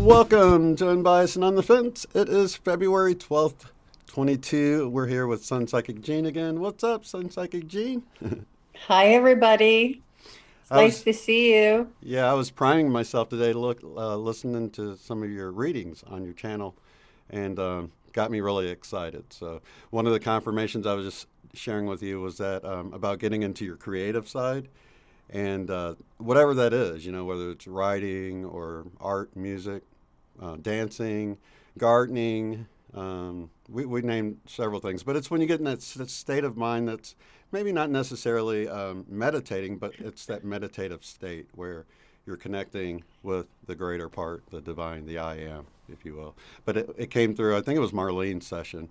Welcome to Unbiased and on the Fence. It is February 12th, 22. We're here with SunPsychic Jean again. What's up, SunPsychic Jean? Hi, everybody. It's I nice was, to see you. yeah, I was priming myself today to listening to some of your readings on your channel, and got me really excited. So one of the confirmations I was just sharing with you was that about getting into your creative side, and whatever that is, whether it's writing or art, music, dancing, gardening. We named several things, but it's when you get in that state of mind that's maybe not necessarily meditating, but it's that meditative state where you're connecting with the greater part, the divine, the I am, if you will. But it came through, I think it was Marlene's session,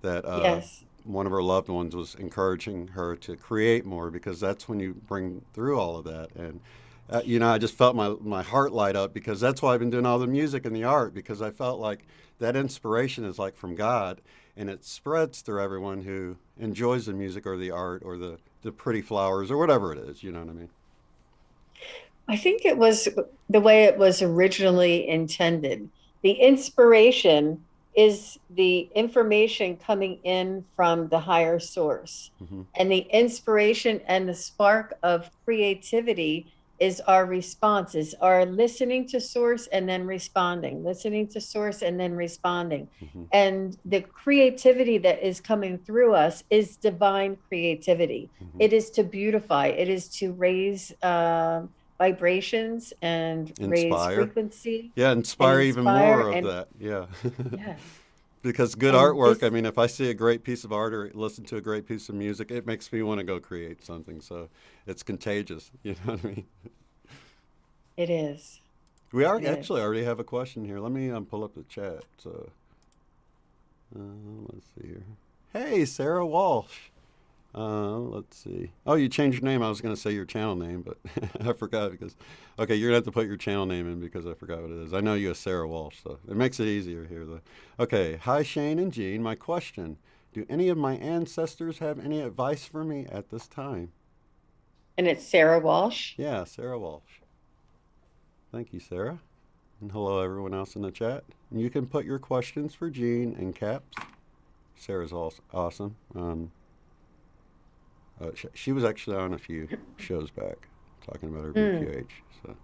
that Yes. one of her loved ones was encouraging her to create more because that's when you bring through all of that. And I just felt my heart light up because that's why I've been doing all the music and the art, because I felt like that inspiration is like from God, and it spreads through everyone who enjoys the music or the art or the pretty flowers or whatever it is. You know what I mean? I think it was the way it was originally intended. The inspiration is the information coming in from the higher source. Hmm. And the inspiration and the spark of creativity is our response, is our listening to source and then responding, listening to source and then responding. Hmm. And the creativity that is coming through us is divine creativity. Hmm. It is to beautify, it is to raise vibrations and raise Inspire. frequency Yeah, and inspire even inspire. more of And that. Yeah. yes, Because good and artwork, I this mean, if I see a great piece of art or listen to a great piece of music, it makes me want to go create something. So it's contagious. You know what I mean? it is. We are It actually is. already have a question here. Let me pull up the chat. So uh, let's see here. Hey, Sarah Walsh. Let's see. Oh, you changed your name. I was going to say your channel name, but I forgot because. Okay, you're going to have to put your channel name in because I forgot what it is. I know you as Sarah Walsh, so it makes it easier here, though. Okay, hi, Shane and Jean. My question: do any of my ancestors have any advice for me at this time? And it's Sarah Walsh. Yeah, Sarah Walsh. Thank you, Sarah. And hello, everyone else in the chat. And you can put your questions for Jean in caps. Sarah's awesome. She was actually on a few shows back talking about her Mm. BQH. So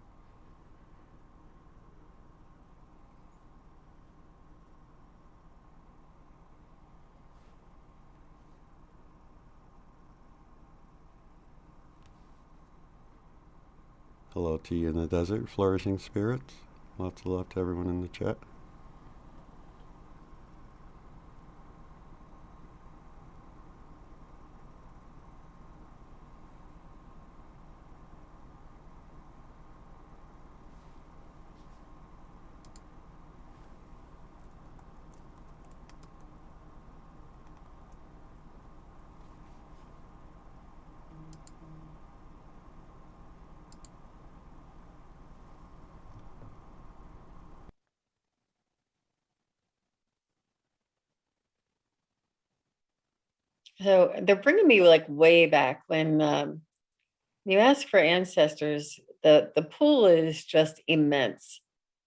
hello to you in the desert, flourishing spirits. Lots of love to everyone in the chat. So they're bringing me like way back when you ask for ancestors, the pool is just immense.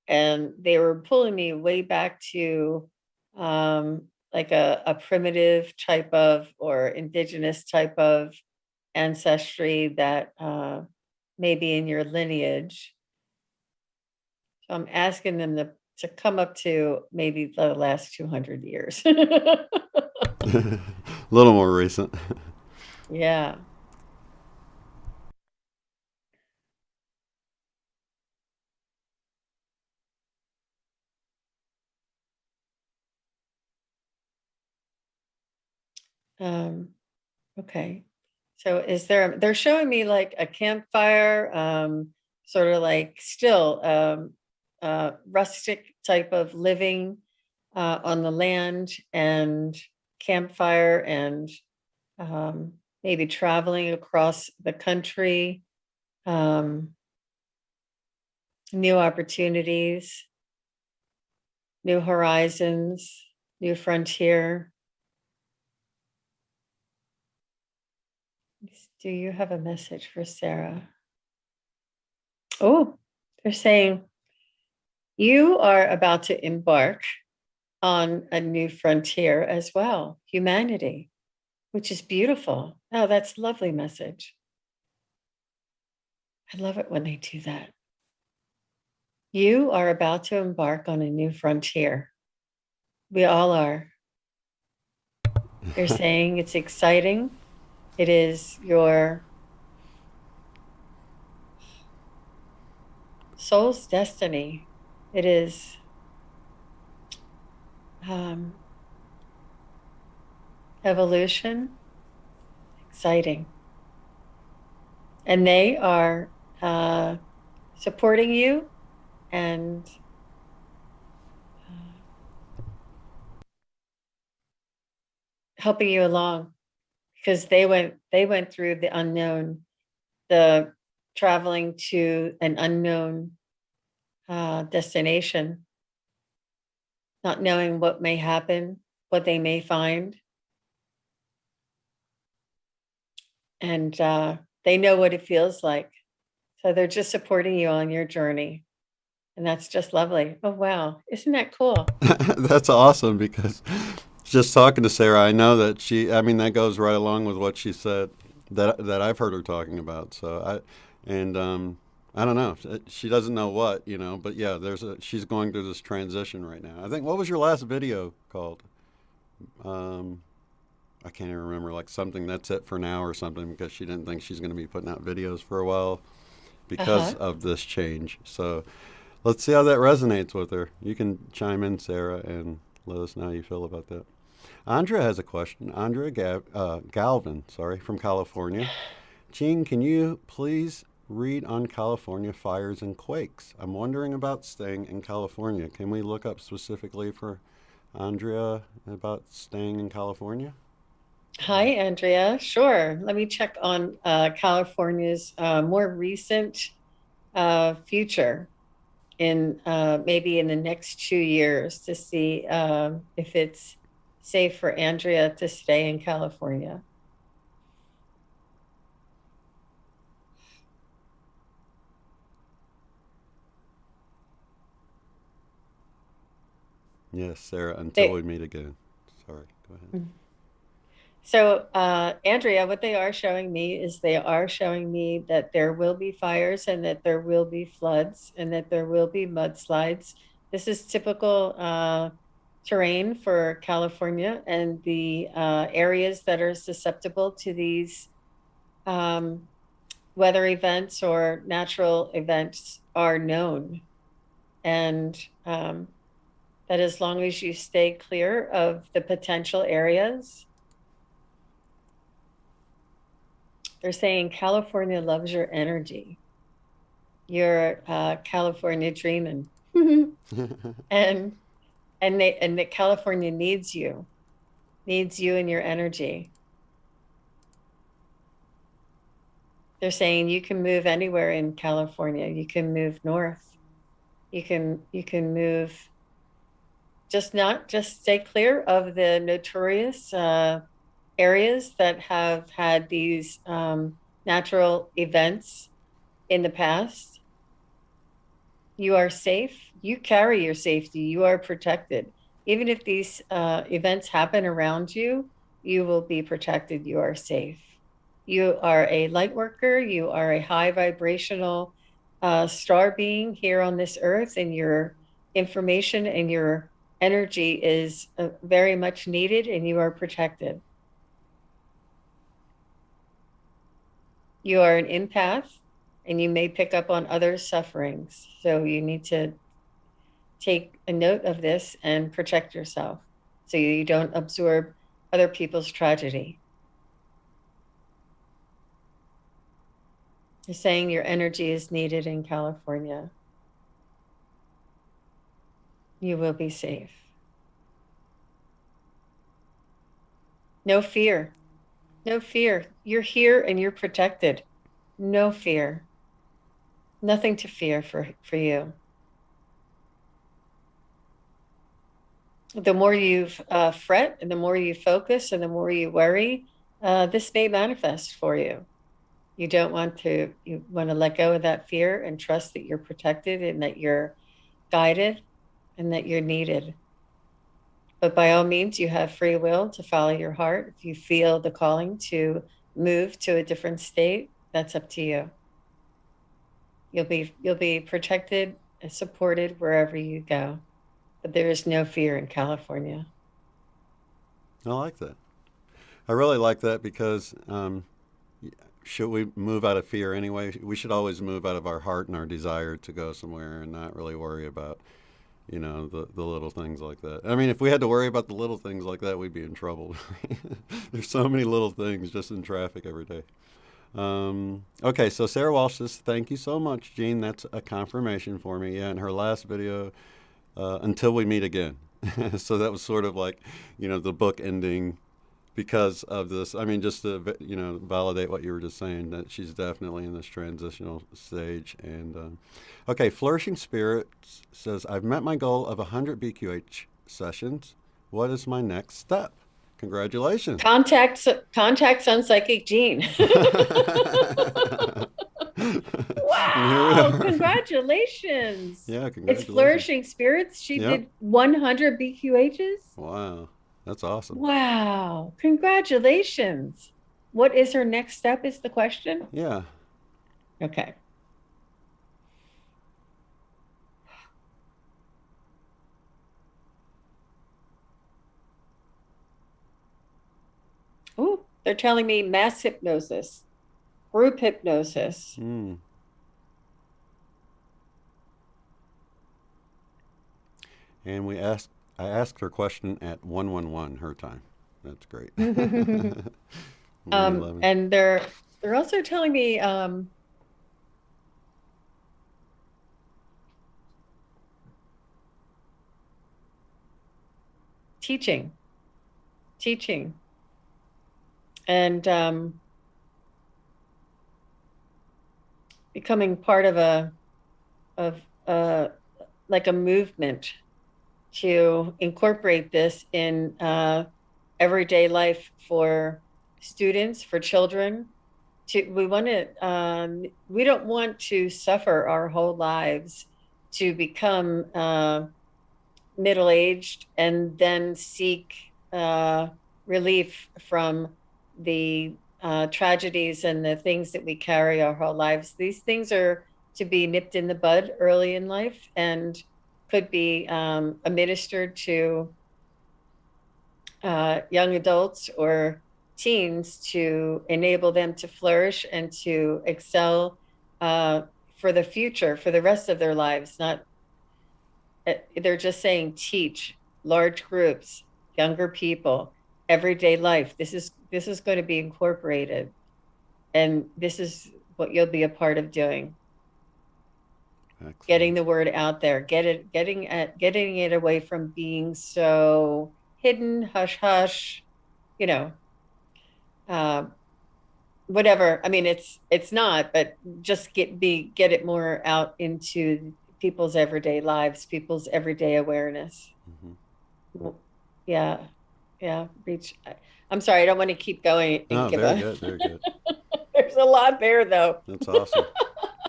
And they were pulling me way back to like a primitive type of or indigenous type of ancestry that may be in your lineage. So I'm asking them to come up to maybe the last 200 years. A little more recent. Yeah. Um, okay. So they're showing me like a campfire, sort of like still rustic type of living on the land and campfire and um, maybe traveling across the country, um, new opportunities, new horizons, new frontier. Do you have a message for Sarah? Oh, they're saying You are about to embark on a new frontier as well, humanity, which is beautiful. Oh, that's a lovely message. I love it when they do that. You are about to embark on a new frontier. We all are. You're saying it's exciting. It is your soul's destiny. It is evolution. Exciting. And they are supporting you and helping you along, because they went through the unknown, the traveling to an unknown destination, not knowing what may happen, what they may find. And they know what it feels like. So they're just supporting you on your journey. And that's just lovely. Oh, wow. Isn't that cool? That's awesome, because just talking to Sarah, I know that that goes right along with what she said that I've heard her talking about. So I don't know. She doesn't know what, but yeah, she's going through this transition right now. I think, what was your last video called? I can't even remember, like something that's it for now or something, because she didn't think she's going to be putting out videos for a while because of this change. So let's see how that resonates with her. You can chime in, Sarah, and let us know how you feel about that. Andrea has a question. Andrea Galvin, from California. Jean, can you please read on California fires and quakes? I'm wondering about staying in California. Can we look up specifically for Andrea about staying in California? Hi, Andrea. Sure. Let me check on California's more recent future in maybe in the next 2 years to see if it's safe for Andrea to stay in California. Yes, Sarah, until we meet again. Sorry, go ahead. So, Andrea, what they are showing me is they are showing me that there will be fires and that there will be floods and that there will be mudslides. This is typical terrain for California, and the areas that are susceptible to these weather events or natural events are known. And that as long as you stay clear of the potential areas, they're saying California loves your energy. You're California dreaming. and that California needs you and your energy. They're saying you can move anywhere in California. You can move north. You can move, just stay clear of the notorious areas that have had these natural events in the past. You are safe. You carry your safety. You are protected. Even if these events happen around you, you will be protected. You are safe. You are a light worker. You are a high vibrational star being here on this earth, and your information and your energy is very much needed, and you are protected. You are an empath, and you may pick up on others' sufferings. So you need to take a note of this and protect yourself so you don't absorb other people's tragedy. You're saying your energy is needed in California. You will be safe. No fear. No fear. You're here and you're protected. No fear. Nothing to fear for you. The more you fret and the more you focus and the more you worry, this may manifest for you. You want to let go of that fear and trust that you're protected and that you're guided and that you're needed. But by all means, you have free will to follow your heart. If you feel the calling to move to a different state, that's up to you. You'll be protected and supported wherever you go. But there is no fear in California. I like that. I really like that because should we move out of fear anyway? We should always move out of our heart and our desire to go somewhere and not really worry about, the little things like that. I mean, if we had to worry about the little things like that, we'd be in trouble. There's so many little things just in traffic every day. Okay, so Sarah Walsh says, thank you so much, Jean. That's a confirmation for me. Yeah, in her last video, until we meet again. So that was sort of like, the book ending because of this. I mean, just to, validate what you were just saying, that she's definitely in this transitional stage. And, okay, Flourishing Spirits says, I've met my goal of 100 BQH sessions. What is my next step? Congratulations. Contact SunPsychic Jean. Wow, congratulations. Yeah, congratulations. It's Flourishing Spirits. She Yep. did 100 BQHs. Wow, that's awesome. Wow, congratulations. What is her next step is the question? Yeah. Okay. Oh, they're telling me mass hypnosis, group hypnosis. Mm. And I asked her question at 111 her time. That's great. 111. And they're also telling me teaching, and becoming part of like a movement to incorporate this in everyday life for students, for children. We don't want to suffer our whole lives to become middle-aged and then seek relief from the tragedies and the things that we carry our whole lives. These things are to be nipped in the bud early in life and could be administered to young adults or teens to enable them to flourish and to excel for the future, for the rest of their lives. They're just saying teach large groups, younger people, everyday life. This is going to be incorporated, and this is what you'll be a part of doing. Excellent. Getting the word out there, getting it away from being so hidden, hush hush, whatever. I mean, it's not, but just get it more out into people's everyday lives, people's everyday awareness. Mm-hmm. Yeah. Reach. I'm sorry, I don't want to keep going. No, very good, very good. There's a lot there, though. That's awesome.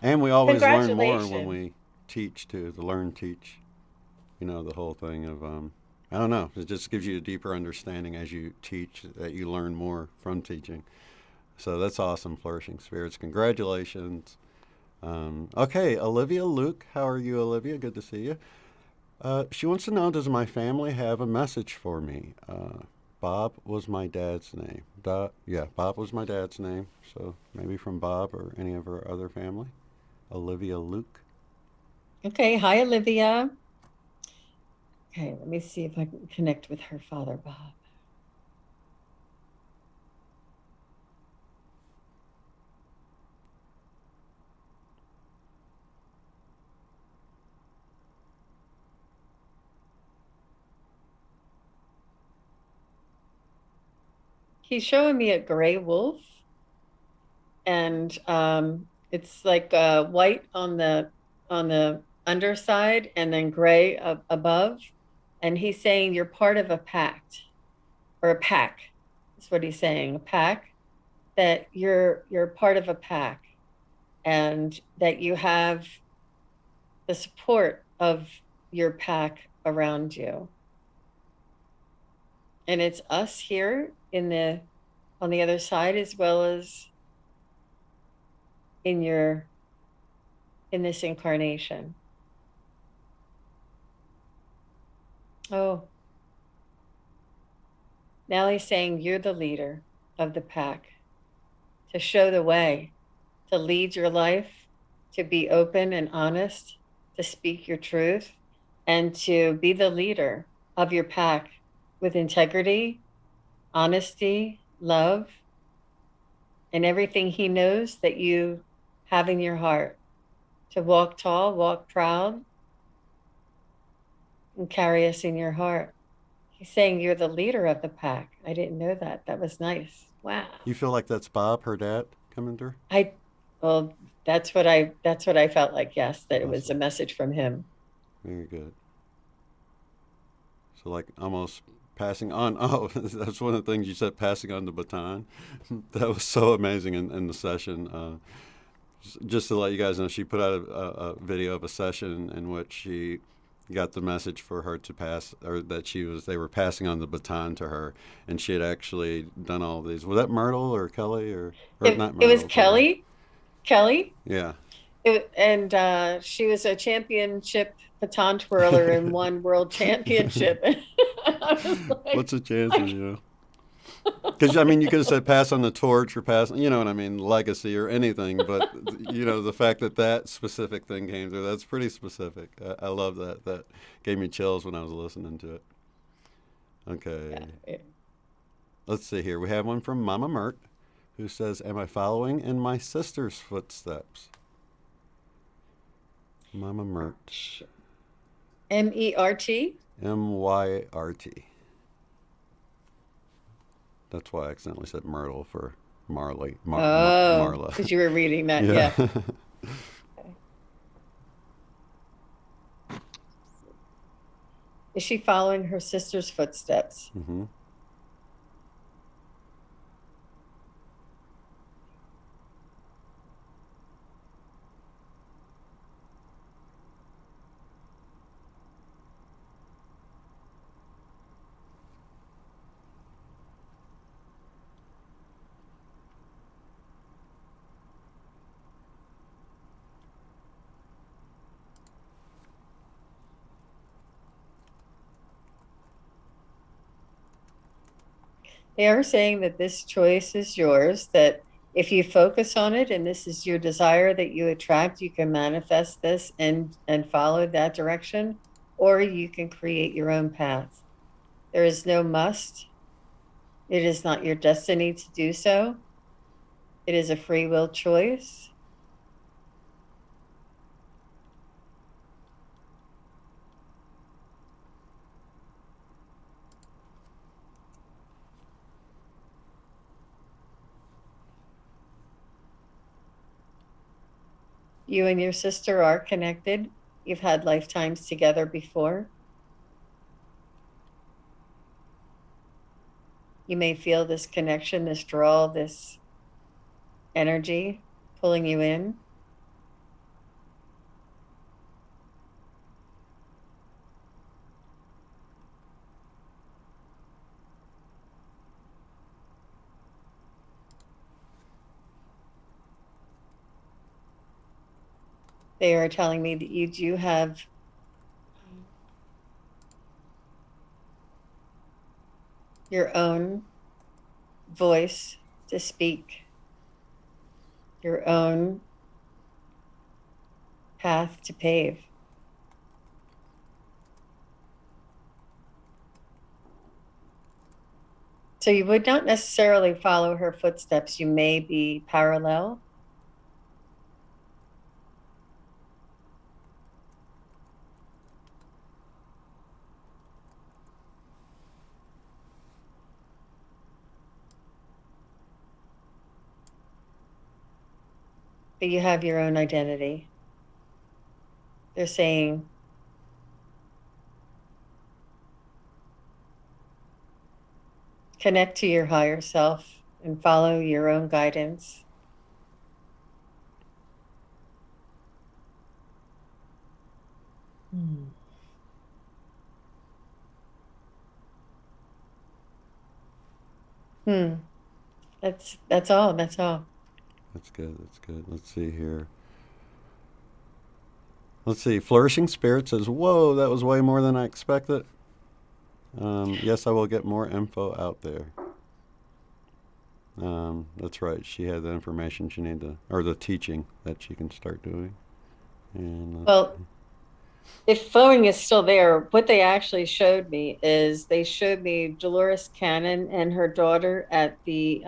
And we always learn more when we teach too. To learn, teach. The whole thing of I don't know. It just gives you a deeper understanding as you teach, that you learn more from teaching. So that's awesome, Flourishing Spirits. Congratulations. Okay, Olivia Luke. How are you, Olivia? Good to see you. She wants to know, does my family have a message for me? Bob was my dad's name. Yeah, Bob was my dad's name. So maybe from Bob or any of her other family. Olivia Luke. Okay, hi, Olivia. Okay, let me see if I can connect with her father, Bob. He's showing me a gray wolf, and it's like white on the underside and then gray above. And he's saying you're part of a pact, or a pack. That's what he's saying, a pack, that you're part of a pack, and that you have the support of your pack around you. And it's us here on the other side, as well as in this incarnation. Oh, now he's saying you're the leader of the pack, to show the way, to lead your life, to be open and honest, to speak your truth, and to be the leader of your pack with integrity, honesty, love, and everything he knows that you have in your heart. To walk tall, walk proud, and carry us in your heart. He's saying you're the leader of the pack. I didn't know that. That was nice. Wow. You feel like that's Bob, her dad, coming through? Well, that's what I felt like, yes, that it was a Awesome. message from him. Very good. So like almost passing on. Oh, that's one of the things you said, passing on the baton. That was so amazing in the session. Just to let you guys know, she put out a video of a session in which she got the message for her to pass, or that they were passing on the baton to her, and she had actually done all these. Was that Myrtle or Kelly or not It was Myrtle? But Kelly. yeah, And she was a championship baton twirler and won world championship. I was what's like, the chances, like, you know? Because I mean, you could have said pass on the torch or pass, you know what I mean, legacy or anything. But you know, the fact that that specific thing came through—that's pretty specific. I love that. That gave me chills when I was listening to it. Okay, yeah. let's see here. We have one from Mama Mert, who says, "Am I following in my sister's footsteps?" Mama Mert, MERT. Myrt. That's why I accidentally said Myrtle for Oh, Marla. because you were reading that. Yeah. Yeah. Okay. Is she following her sister's footsteps? hmm They are saying that this choice is yours, that if you focus on it and this is your desire that you attract, you can manifest this and follow that direction, or you can create your own path. There is no must. It is not your destiny to do so. It is a free will choice. You and your sister are connected. You've had lifetimes together before. You may feel this connection, this draw, this energy pulling you in. They are telling me that you do have your own voice to speak, your own path to pave. So you would not necessarily follow her footsteps. You may be parallel. But you have your own identity. They're saying, connect to your higher self and follow your own guidance. Hmm. That's all. That's all. That's good. That's good. Let's see here. Let's see. Flourishing Spirit says, "Whoa, that was way more than I expected." Yes, I will get more info out there. That's right. She had the information she needed, or the teaching that she can start doing. And let's Well, see. if flowing is still there, what they actually showed me is they showed me Dolores Cannon and her daughter at the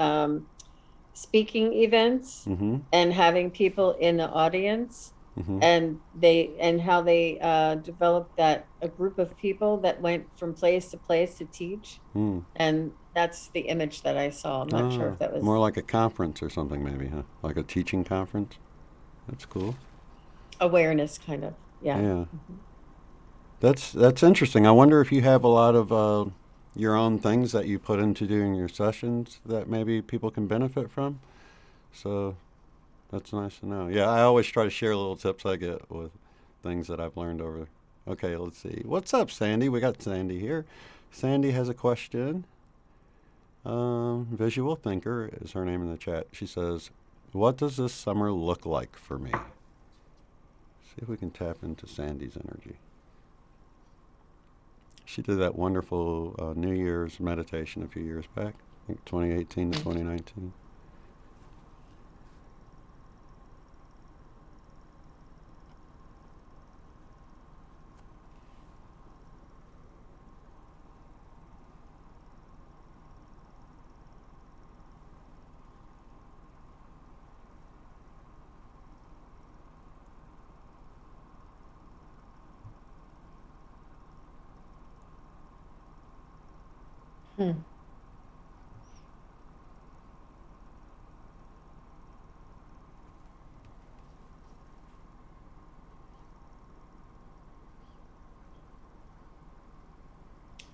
speaking events Mm-hmm. and having people in the audience, Mm-hmm. and how they developed that a group of people that went from place to place to teach, Mm. and that's the image that I saw. I'm not sure Ah, if that more was like a conference or something, maybe, huh? Like a teaching conference. That's cool. awareness, kind of. Yeah. Yeah, Mhm. that's interesting. I wonder if you have a lot of your own things that you put into doing your sessions that maybe people can benefit from. So that's nice to know. Yeah, I always try to share little tips I get with things that I've learned over. Okay, let's see. What's up, Sandy? We got Sandy here. Sandy has a question. Visual Thinker is her name in the chat. She says, "What does this summer look like for me?" See if we can tap into Sandy's energy. She did that wonderful New Year's meditation a few years back, I think 2018 to 2019. Hmm.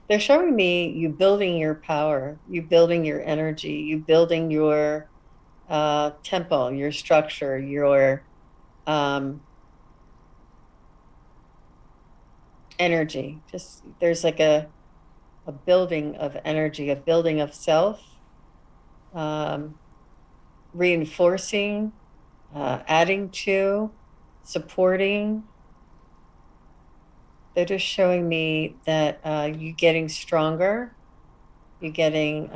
They're showing me you building your power, you building your energy, you building your temple, your structure, your um, energy. Just there's like a building of energy, a building of self, um, reinforcing, adding to, supporting. They're just showing me that you getting stronger, you getting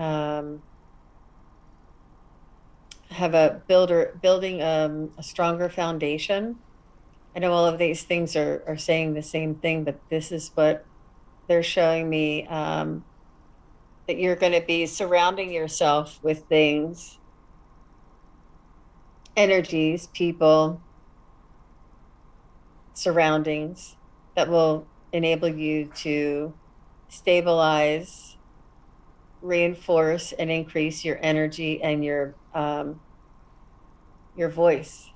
have a building a stronger foundation. I know all of these things are saying the same thing, but this is what they're showing me, that you're going to be surrounding yourself with things, energies, people, surroundings that will enable you to stabilize, reinforce, and increase your energy and your voice.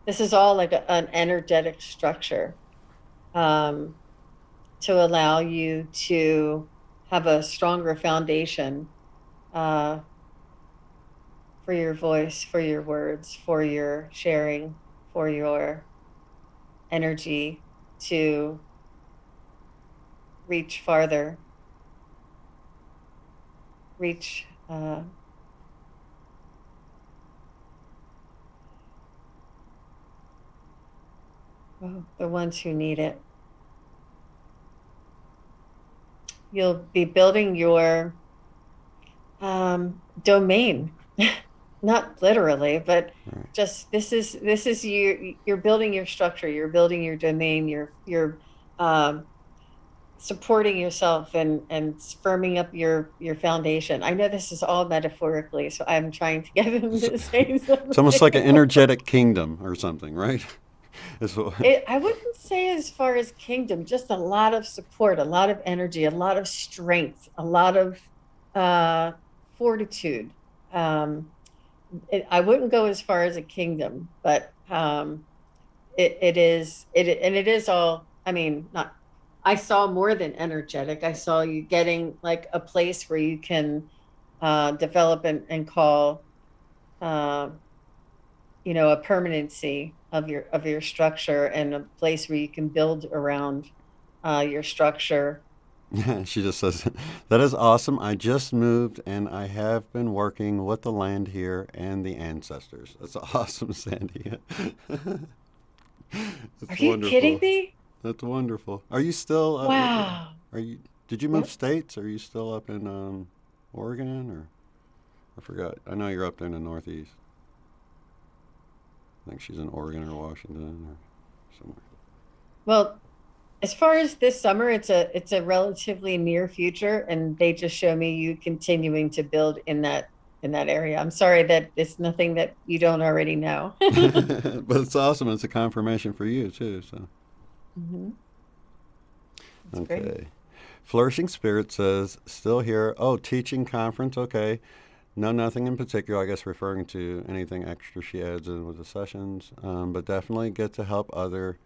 This is all like an energetic structure, um, to allow you to have a stronger foundation, uh, for your voice, for your words, for your sharing, for your energy to reach farther, reach the ones who need it. You'll be building your domain, not literally, but Right. just this is you're building your structure, you're building your domain, you're um, supporting yourself and firming up your foundation. I know this is all metaphorically, so I'm trying to get them It's, to say it's almost something. like an energetic kingdom or something, right? I wouldn't say as far as kingdom, just a lot of support, a lot of energy, a lot of strength, a lot of uh, fortitude. Um, I wouldn't go as far as a kingdom, but it is all. I mean, not. I saw more than energetic. I saw you getting like a place where you can develop and call, uh, a permanency of your structure, and a place where you can build around your structure, She just says, that is awesome. I just moved and I have been working with the land here and the ancestors. That's awesome, Sandy. Are That's you kidding wonderful. me? That's wonderful. Are you still, Wow. are you, did you move Mm. states? Are you still up in Oregon or, I forgot. I know you're up there in the Northeast. I think she's in Oregon or Washington or somewhere. Well, as far as this summer, it's a relatively near future, and they just show me you continuing to build in that area. I'm sorry that it's nothing that you don't already know. But it's awesome. It's a confirmation for you too. So Hmm. That's great. okay. Flourishing Spirit says, still here. Oh, teaching conference. Okay. No, nothing in particular. I guess referring to anything extra she adds in with the sessions. But definitely get to help other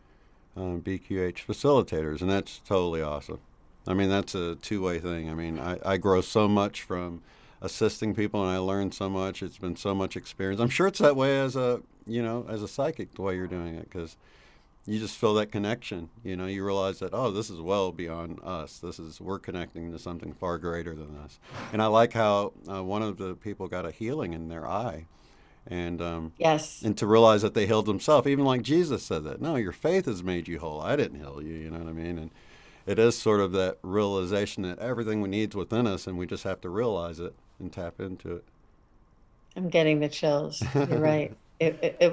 BQH facilitators, and that's totally awesome. I mean, that's a two-way thing. I mean, I grow so much from assisting people, and I learn so much. It's been so much experience. I'm sure it's that way as a, as a psychic, the way you're doing it, because you just feel that connection. You realize that, oh, this is well beyond us. We're connecting to something far greater than us. And I like how one of the people got a healing in their eye, and Yes. and to realize that they healed themselves, even like Jesus said that, no, your faith has made you whole. I didn't heal you. You know what I mean? And it is sort of that realization that everything we need is within us, and we just have to realize it and tap into I'm getting the chills. You're it. right. It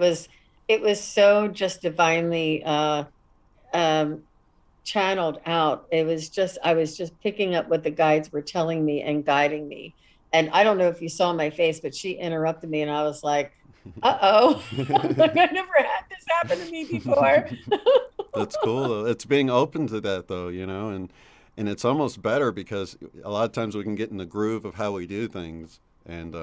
was so just divinely um channeled out. It was just I was just picking up what the guides were telling me and guiding me. And I don't know if you saw my face, but she interrupted me and I was like, uh-oh. Like I never had this happen to me before. That's cool though. It's being open to that though, and it's almost better because a lot of times we can get in the groove of how we do things, and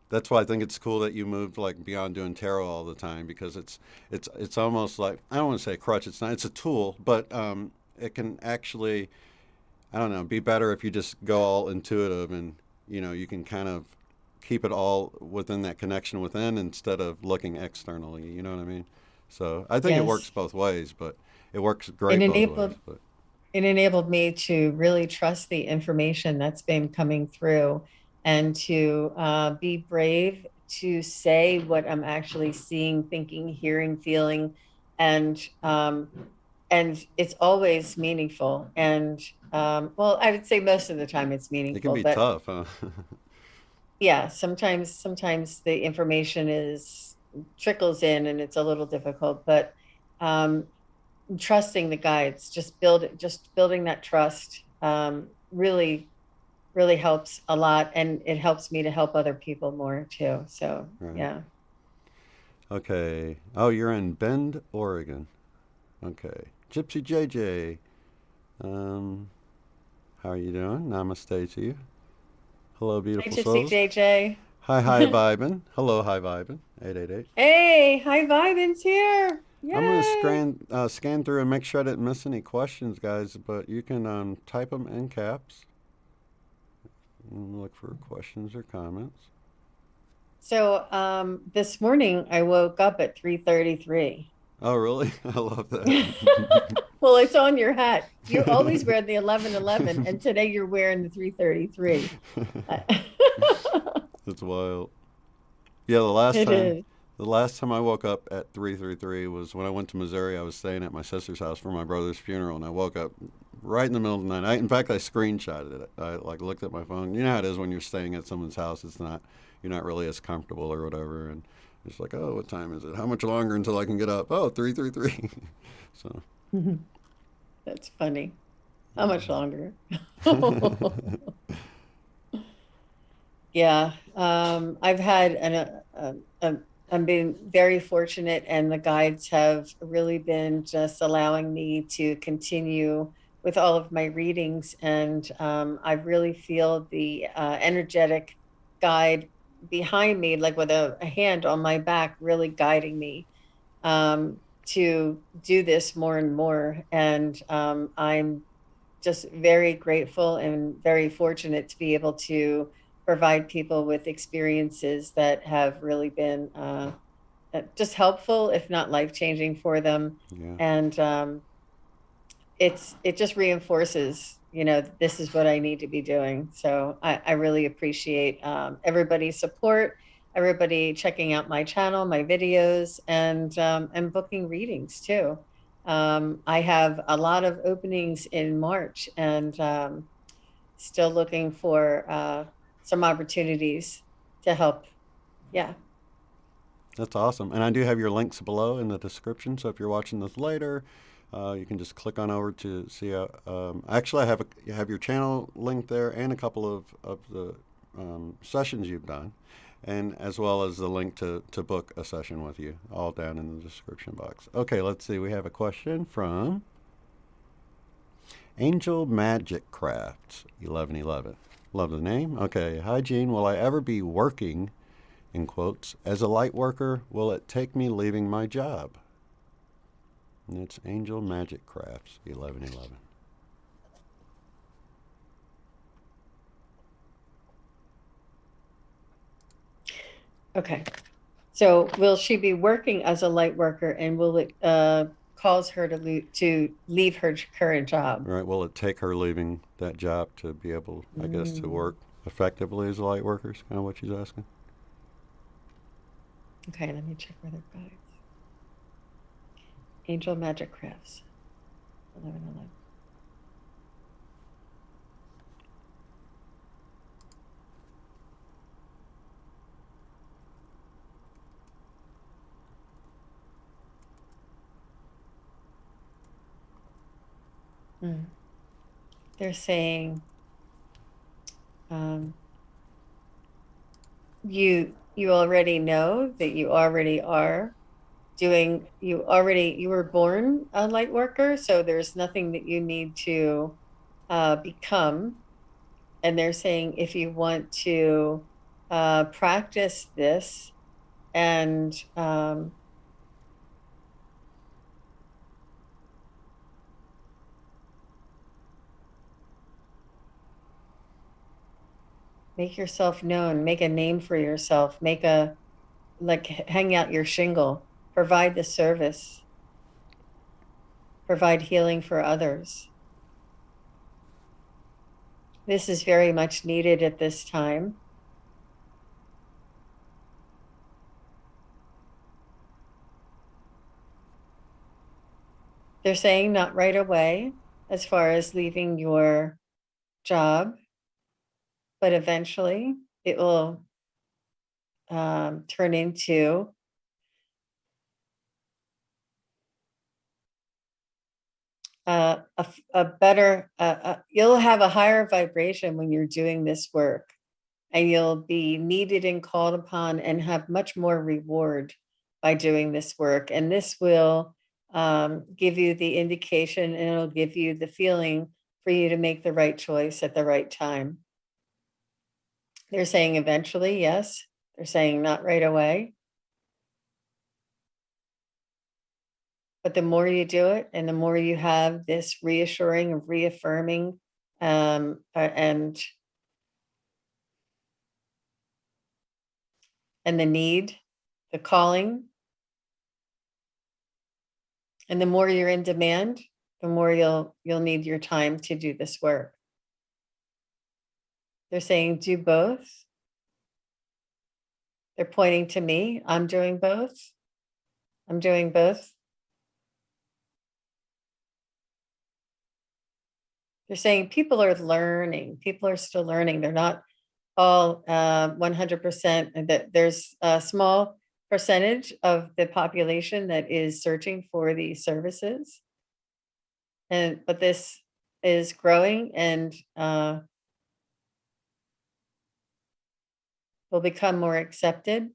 that's why I think it's cool that you moved like beyond doing tarot all the time, because it's almost like, I don't want to say a crutch. It's not. It's a tool, but it can actually, I don't know, be better if you just go all intuitive, and you can kind of keep it all within that connection within instead of looking externally. You know what I mean? So I think it works Yes. both ways, but it works It great both ways. enabled But it enabled me to really trust the information that's been coming through and to be brave to say what I'm actually seeing, thinking, hearing, feeling, and it's always meaningful. And well, I would say most of the time it's it can meaningful, be but tough, huh? yeah, sometimes the information is trickles in and it's a little difficult, but um, trusting the guides, just building that trust, really really helps a lot, and it helps me to help other people more too. So Right. yeah. Okay. Oh, you're in Bend, Oregon. Okay. Gypsy JJ. Um, how are you doing? Namaste to you. Hello, Hi, beautiful Gypsy souls. JJ. Hi, hi, vibin. Hello, hi, vibin. 888. Hey, hi, Vibin's here. I'm gonna Yay. scan through and make sure I didn't miss any questions, guys. But you can type them in caps and look for questions or comments. So this morning I woke up at 3:33. Oh, really? I love that. Well, it's on your hat. You always wear the 11:11, and today you're wearing the 3:33. That's wild. Yeah, the last It time is. the last time I woke up at 3:33 was when I went to Missouri. I was staying at my sister's house for my brother's funeral, and I woke up right in the middle of the night. In fact, I screenshotted it. I like looked at my phone. You know how it is when you're staying at someone's house. You're not really as comfortable or whatever, and it's like, oh, what time is it? How much longer until I can get up? Oh, 3:33. So That's funny. How much longer? Yeah, I've had I'm being very fortunate, and the guides have really been just allowing me to continue with all of my readings, and I really feel the energetic guide behind me, like with a hand on my back, really guiding me to do this more and more. And I'm just very grateful and very fortunate to be able to provide people with experiences that have really been just helpful, if not life changing for them. yeah, And it just reinforces, this is what I need to be doing. So I really appreciate everybody's support, everybody checking out my channel, my videos, and booking readings too. I have a lot of openings in March, and still looking for some opportunities to help. Yeah. That's awesome. And I do have your links below in the description. So if you're watching this later, you can just click on over to see. Actually, I have your channel link there and a couple of the sessions you've done, and as well as the link to book a session with you, all down in the description box. Okay, let's see. We have a question from Angel Magic Crafts 1111. Love the name. Okay. Hi, Jean. Will I ever be working, in quotes, as a light worker? Will it take me leaving my job? And it's Angel Magic Crafts 1111. Okay. So will she be working as a light worker, and will it cause her to leave her current job? Right. Will it take her leaving that job to be able, I guess, to work effectively as a light worker? Is kind of what she's asking. Okay, let me check where their guides. Angel Magic Crafts 1111. They're saying you already know that you already are doing, you were born a light worker, so there's nothing that you need to become. And they're saying if you want to practice this and make yourself known, make a name for yourself, hang out your shingle, provide the service, provide healing for others. This is very much needed at this time. They're saying not right away as far as leaving your job, but eventually it will turn into a better, you'll have a higher vibration when you're doing this work, and you'll be needed and called upon and have much more reward by doing this work. And this will give you the indication, and it'll give you the feeling for you to make the right choice at the right time. They're saying eventually, yes. They're saying not right away. But the more you do it, and the more you have this reassuring and reaffirming and the need, the calling, and the more you're in demand, the more you'll need your time to do this work. They're saying do both. They're pointing to me. I'm doing both. I'm doing both. They're saying people are learning. People are still learning. They're not all 100%. That there's a small percentage of the population that is searching for these services, but this is growing and will become more accepted.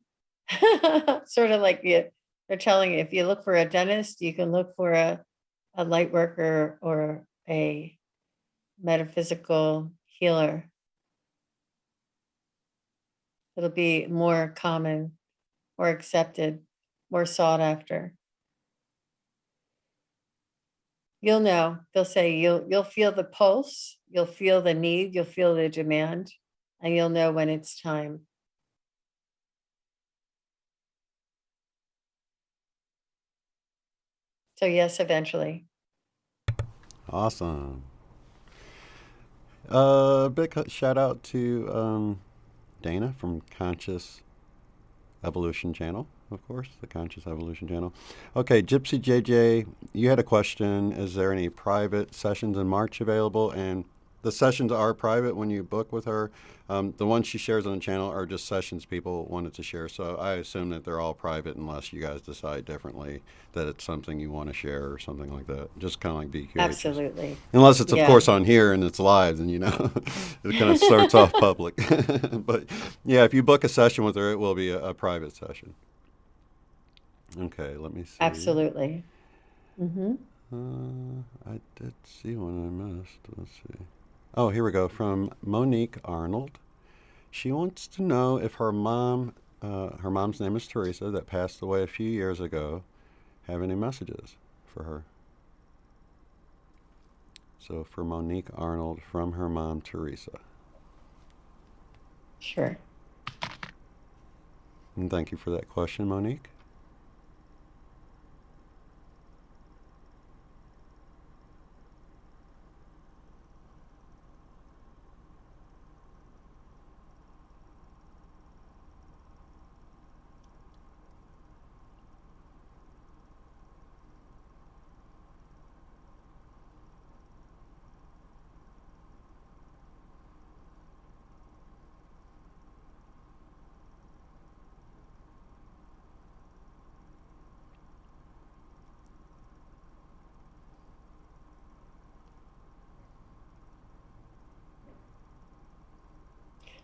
Sort of like they're telling you, if you look for a dentist, you can look for a light worker or a metaphysical healer. It'll be more common, more accepted, more sought after. You'll know. They'll say you'll feel the pulse, you'll feel the need, you'll feel the demand, and you'll know when it's time. So yes, eventually. Awesome. Big shout out to Dana from Conscious Evolution Channel, of course, the Conscious Evolution Channel. Okay, Gypsy JJ, you had a question. Is there any private sessions in March available? And the sessions are private when you book with her. The ones she shares on the channel are just sessions people wanted to share. So I assume that they're all private unless you guys decide differently that it's something you want to share or something like that. Just kind of like BQH. Absolutely. Unless it's, of Yeah. course, on here and it's live, then, it kind of starts off public. But yeah, if you book a session with her, it will be a private session. Okay, let me see. Absolutely. I did see one I missed. Let's see. Oh, here we go. From Monique Arnold. She wants to know if her mom's name is Teresa, that passed away a few years ago, have any messages for her. So for Monique Arnold, from her mom, Teresa. Sure. And thank you for that question, Monique.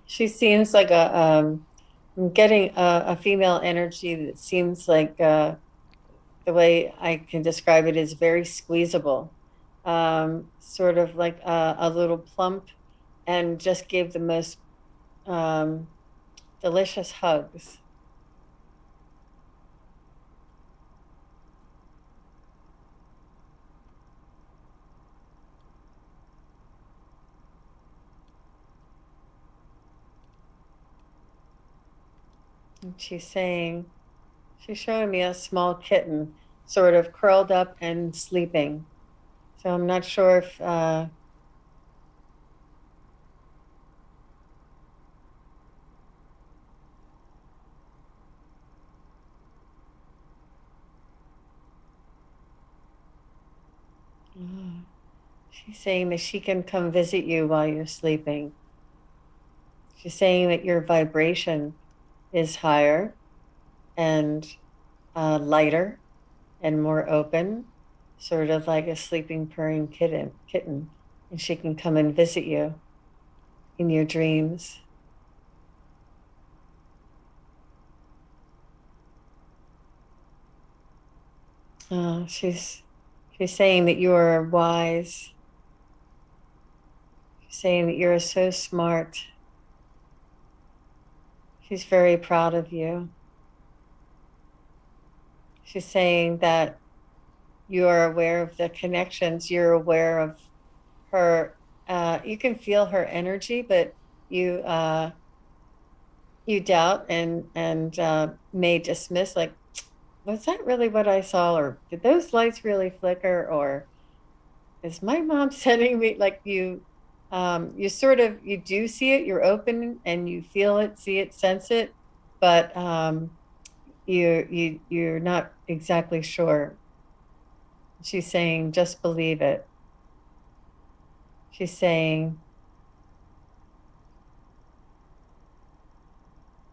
She seems like I'm getting a female energy that seems like the way I can describe it is very squeezable, sort of like a little plump, and just gave the most delicious hugs. And she's showing me a small kitten sort of curled up and sleeping. So I'm not sure if she's saying that she can come visit you while you're sleeping. She's saying that your vibration is higher and lighter and more open, sort of like a sleeping, purring kitten, and she can come and visit you in your dreams. She's saying that you are wise. She's saying that you're so smart. She's very proud of you. She's saying that you are aware of the connections. You're aware of her. You can feel her energy, but you doubt and may dismiss, like, was that really what I saw, or did those lights really flicker, or is my mom sending me? Like you sort of, you do see it. You're open and you feel it, see it, sense it, but you're not exactly sure. She's saying, just believe it. She's saying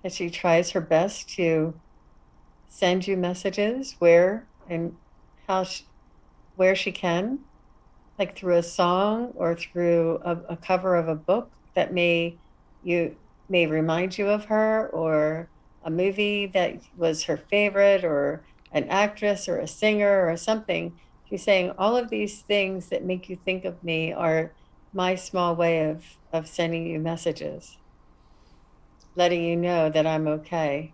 that she tries her best to send you messages where and how where she can, like through a song or through a cover of a book that may remind you of her, or a movie that was her favorite, or an actress or a singer or something. She's saying all of these things that make you think of me are my small way of sending you messages, letting you know that I'm okay.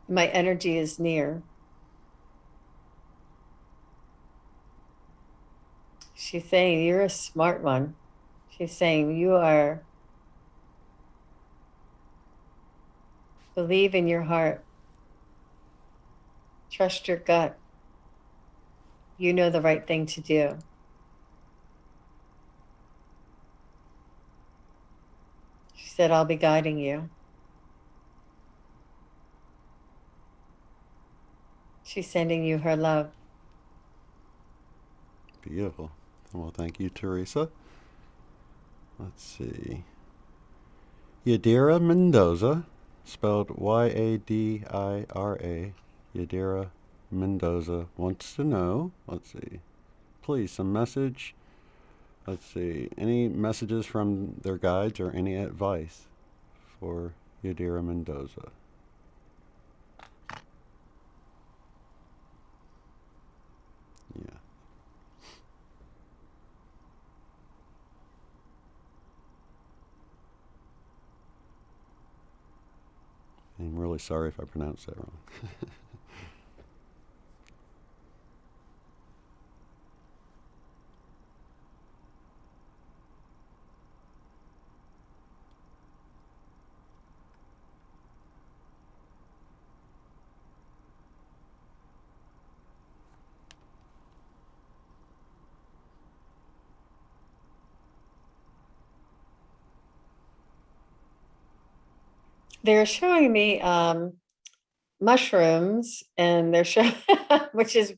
My energy is near. She's saying you're a smart one. She's saying you are, believe in your heart. Trust your gut. You know the right thing to do. She said, I'll be guiding you. She's sending you her love. Beautiful. Well, thank you, Teresa. Let's see. Yadira Mendoza, spelled Yadira. Yadira Mendoza wants to know, let's see, please, some message. Let's see, any messages from their guides or any advice for Yadira Mendoza? Yeah. I'm really sorry if I pronounced that wrong. They're showing me mushrooms, and they're showing, which is,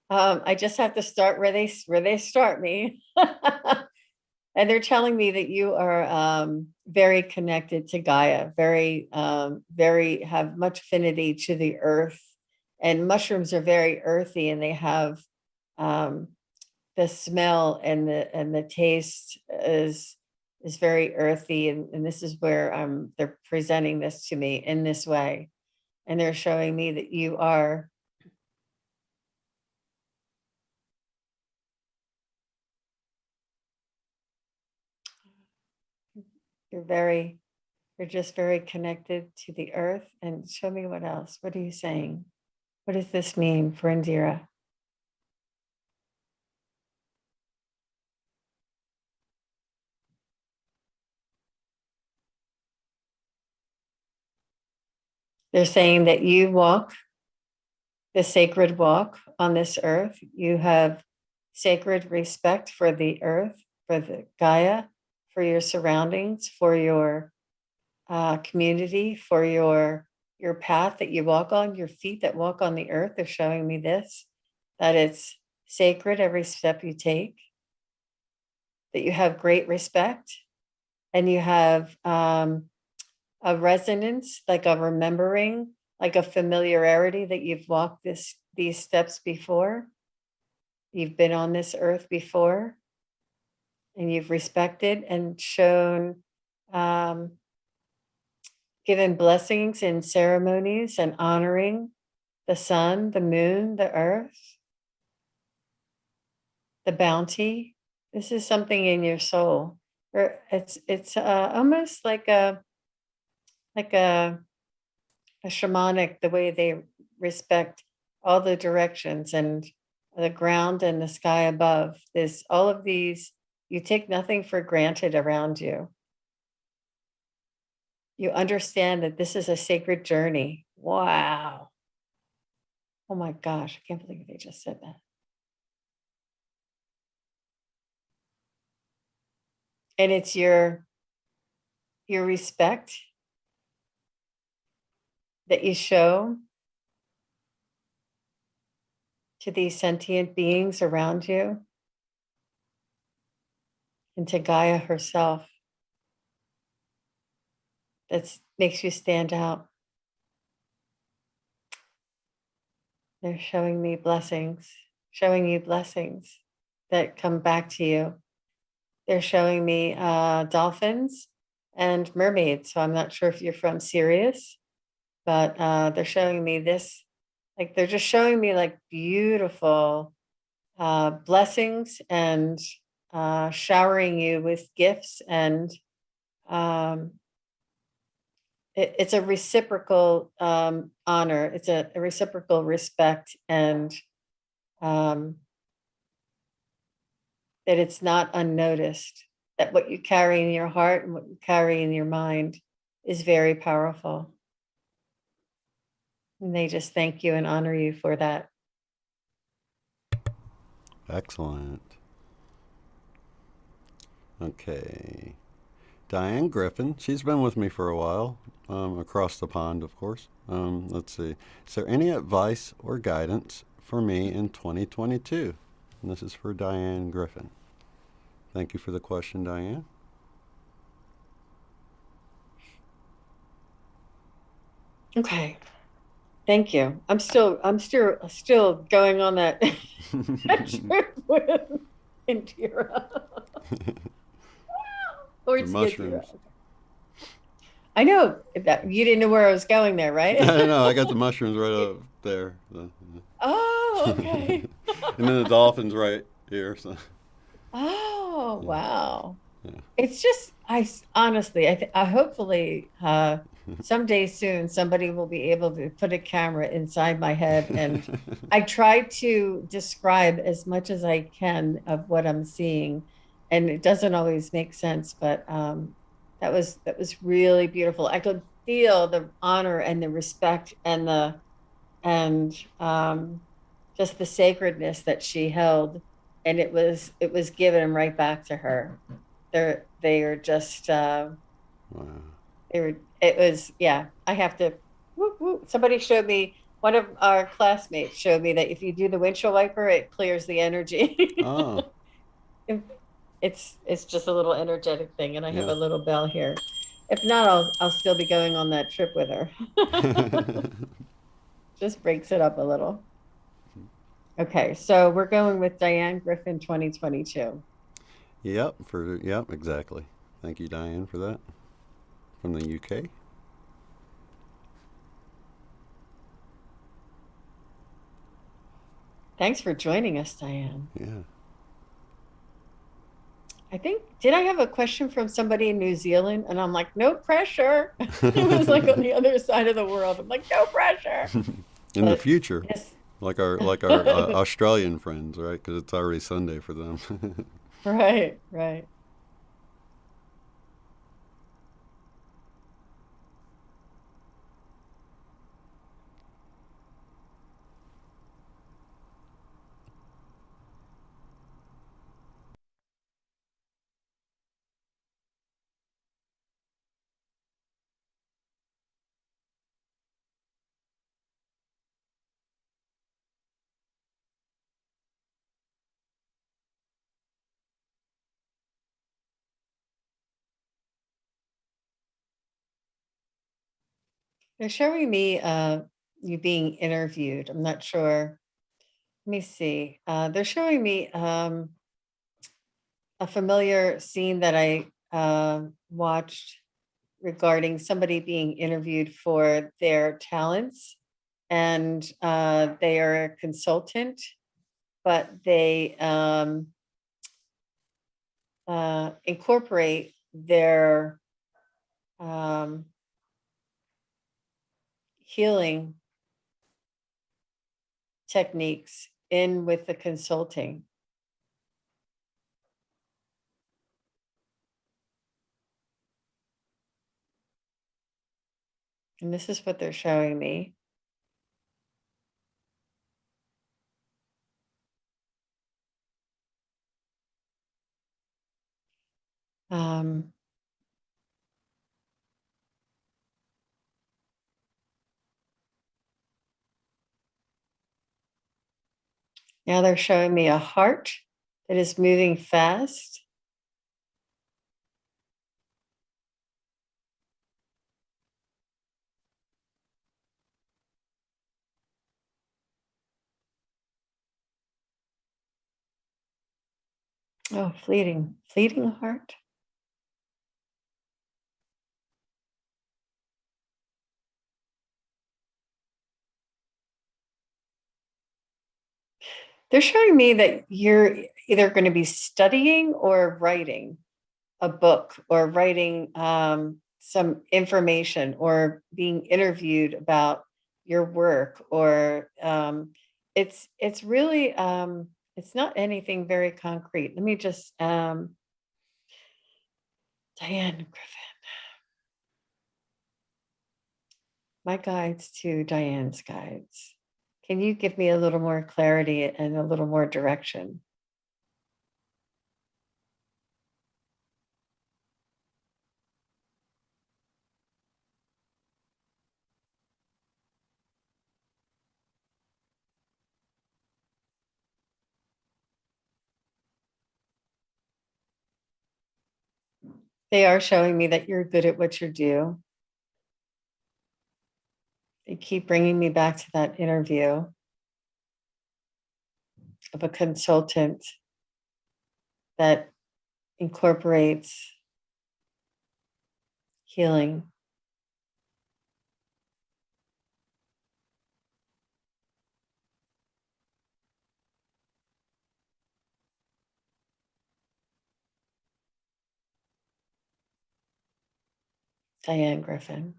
I just have to start where they start me. And they're telling me that you are very connected to Gaia, very have much affinity to the earth. And mushrooms are very earthy, and they have um, the smell and the taste is very earthy. And this is where they're presenting this to me in this way. And they're showing me that you're very you're just very connected to the earth. And show me what else. What are you saying? What does this mean for Indira? They're saying that you walk the sacred walk on this earth. You have sacred respect for the earth, for the Gaia, for your surroundings, for your community, for your path that you walk on, your feet that walk on the earth. They're showing me this, that it's sacred every step you take, that you have great respect, and you have a resonance, like a remembering, like a familiarity that you've walked these steps before. You've been on this earth before, and you've respected and shown, um, given blessings in ceremonies and honoring the sun, the moon, the earth, the bounty. This is something in your soul. Or it's almost like a shamanic, the way they respect all the directions and the ground and the sky above. There's all of these, you take nothing for granted around you. You understand that this is a sacred journey. Wow. Oh my gosh, I can't believe they just said that. And it's your respect that you show to these sentient beings around you and to Gaia herself that makes you stand out. They're showing me blessings, showing you blessings that come back to you. They're showing me dolphins and mermaids. So I'm not sure if you're from Sirius, but they're showing me this. Like they're just showing me like beautiful blessings and showering you with gifts. And um, it's a reciprocal honor. It's a reciprocal respect, and um, that it's not unnoticed, that what you carry in your heart and what you carry in your mind is very powerful. And they just thank you and honor you for that. Excellent. Okay. Diane Griffin. She's been with me for a while, across the pond, of course. Let's see. Is there any advice or guidance for me in 2022? And this is for Diane Griffin. Thank you for the question, Diane. Okay. Thank you. I'm still going on that, that trip with Indira. Or The it's Indira. mushrooms. I know that you didn't know where I was going there, right? I know. I got the mushrooms right up there. Oh, okay. And then the dolphins right here. So Oh, yeah, wow. yeah. It's just, honestly, I hopefully someday soon somebody will be able to put a camera inside my head, and I try to describe as much as I can of what I'm seeing, and it doesn't always make sense, but that was really beautiful. I could feel the honor and the respect and the and just the sacredness that she held, and it was given right back to her. They are just Wow. they were it was yeah. I have to whoop, whoop. Somebody showed me, one of our classmates showed me that if you do the windshield wiper, it clears the energy. Oh, It's just a little energetic thing, and I have yeah. a little bell here. If not, I'll still be going on that trip with her. Just breaks it up a little. Okay, so we're going with Diane Griffin 2022. Yep, exactly. Thank you, Diane, for that. From the UK. Thanks for joining us, Diane. Yeah. I think, did I have a question from somebody in New Zealand? And I'm like, no pressure. It was like on the other side of the world. I'm like, no pressure. In the But future, yes. like our Australian friends, right? Because it's already Sunday for them. Right, right. They're showing me you being interviewed. I'm not sure. Let me see. They're showing me a familiar scene that I watched regarding somebody being interviewed for their talents, and they are a consultant, but they incorporate their um, healing techniques in with the consulting. And this is what they're showing me. Um, Now they're showing me a heart that is moving fast. Oh, fleeting heart. They're showing me that you're either going to be studying or writing a book, or writing some information, or being interviewed about your work, or it's really it's not anything very concrete. Let me just Diane Griffin, my guides to Diane's guides. Can you give me a little more clarity and a little more direction? They are showing me that you're good at what you do. They keep bringing me back to that interview of a consultant that incorporates healing. Diane Griffin.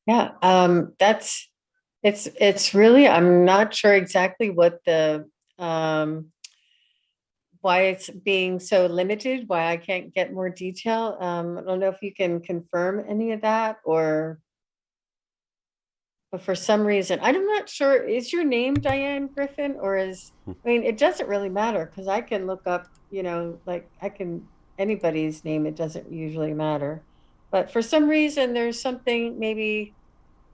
Yeah, it's really, I'm not sure exactly what the why it's being so limited, why I can't get more detail. I don't know if you can confirm any of that, or but for some reason, I'm not sure, is your name Diane Griffin, or is, I mean, it doesn't really matter because I can look up, like I can, anybody's name, it doesn't usually matter. But for some reason, there's something maybe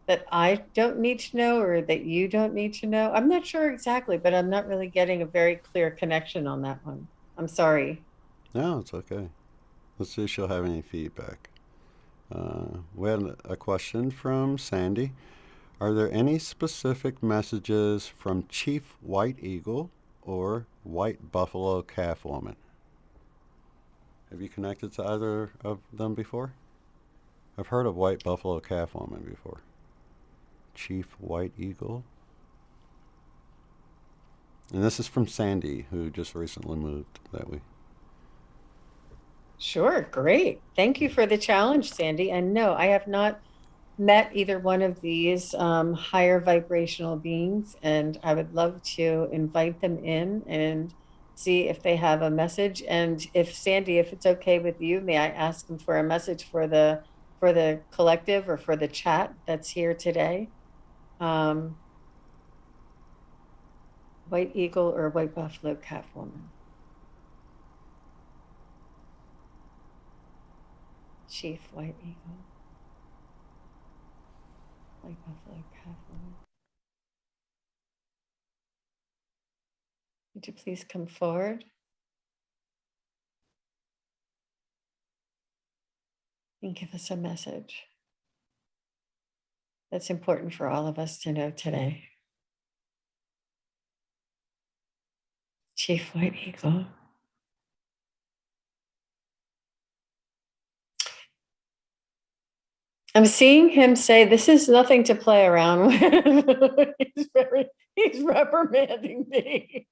that I don't need to know or that you don't need to know. I'm not sure exactly, but I'm not really getting a very clear connection on that one. I'm sorry. No, it's okay. Let's see if she'll have any feedback. We had a question from Sandy. Are there any specific messages from Chief White Eagle or White Buffalo Calf Woman? Have you connected to either of them before? I've heard of White Buffalo Calf Woman before. Chief White Eagle. And this is from Sandy, who just recently moved that way. Sure, great. Thank you for the challenge, Sandy. And no, I have not met either one of these higher vibrational beings, and I would love to invite them in and see if they have a message. And if Sandy, if it's okay with you, may I ask them for a message for the collective or for the chat that's here today? White Eagle or White Buffalo Calf Woman? Chief White Eagle. White Buffalo Calf Woman. Would you please come forward and give us a message that's important for all of us to know today? Chief White Eagle. I'm seeing him say, this is nothing to play around with. He's reprimanding me.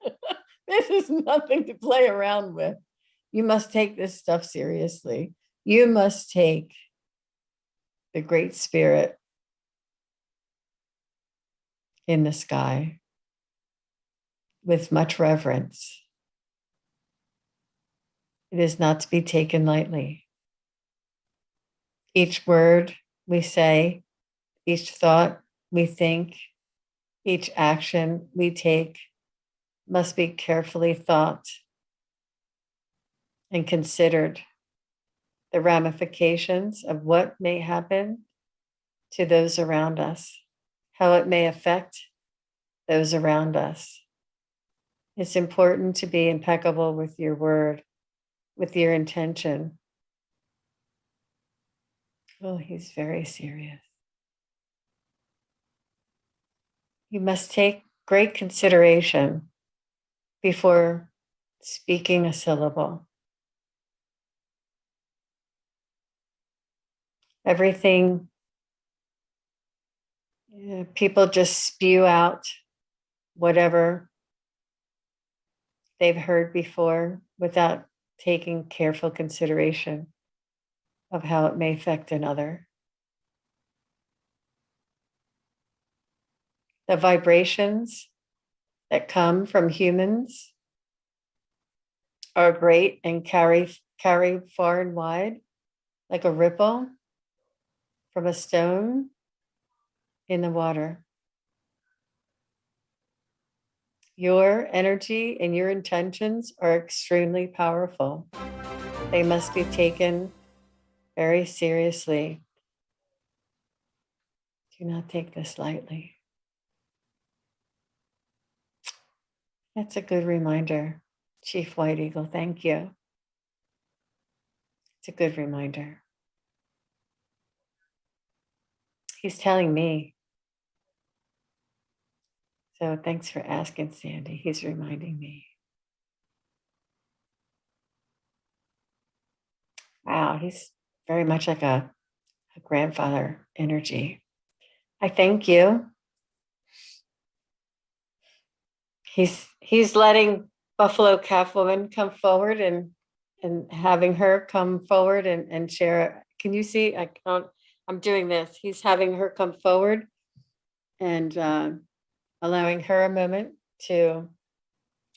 This is nothing to play around with. You must take this stuff seriously. You must take the Great Spirit in the sky with much reverence. It is not to be taken lightly. Each word we say, each thought we think, each action we take must be carefully thought and considered, the ramifications of what may happen to those around us, how it may affect those around us. It's important to be impeccable with your word, with your intention. Oh, he's very serious. You must take great consideration before speaking a syllable. Everything, people just spew out whatever they've heard before without taking careful consideration of how it may affect another. The vibrations that come from humans are great and carry far and wide, like a ripple from a stone in the water. Your energy and your intentions are extremely powerful. They must be taken very seriously. Do not take this lightly. That's a good reminder, Chief White Eagle. Thank you. It's a good reminder. He's telling me. So thanks for asking, Sandy. He's reminding me. Wow, he's very much like a grandfather energy. I thank you. He's letting Buffalo Calf Woman come forward and having her come forward and share. Can you see? I'm doing this. He's having her come forward and allowing her a moment to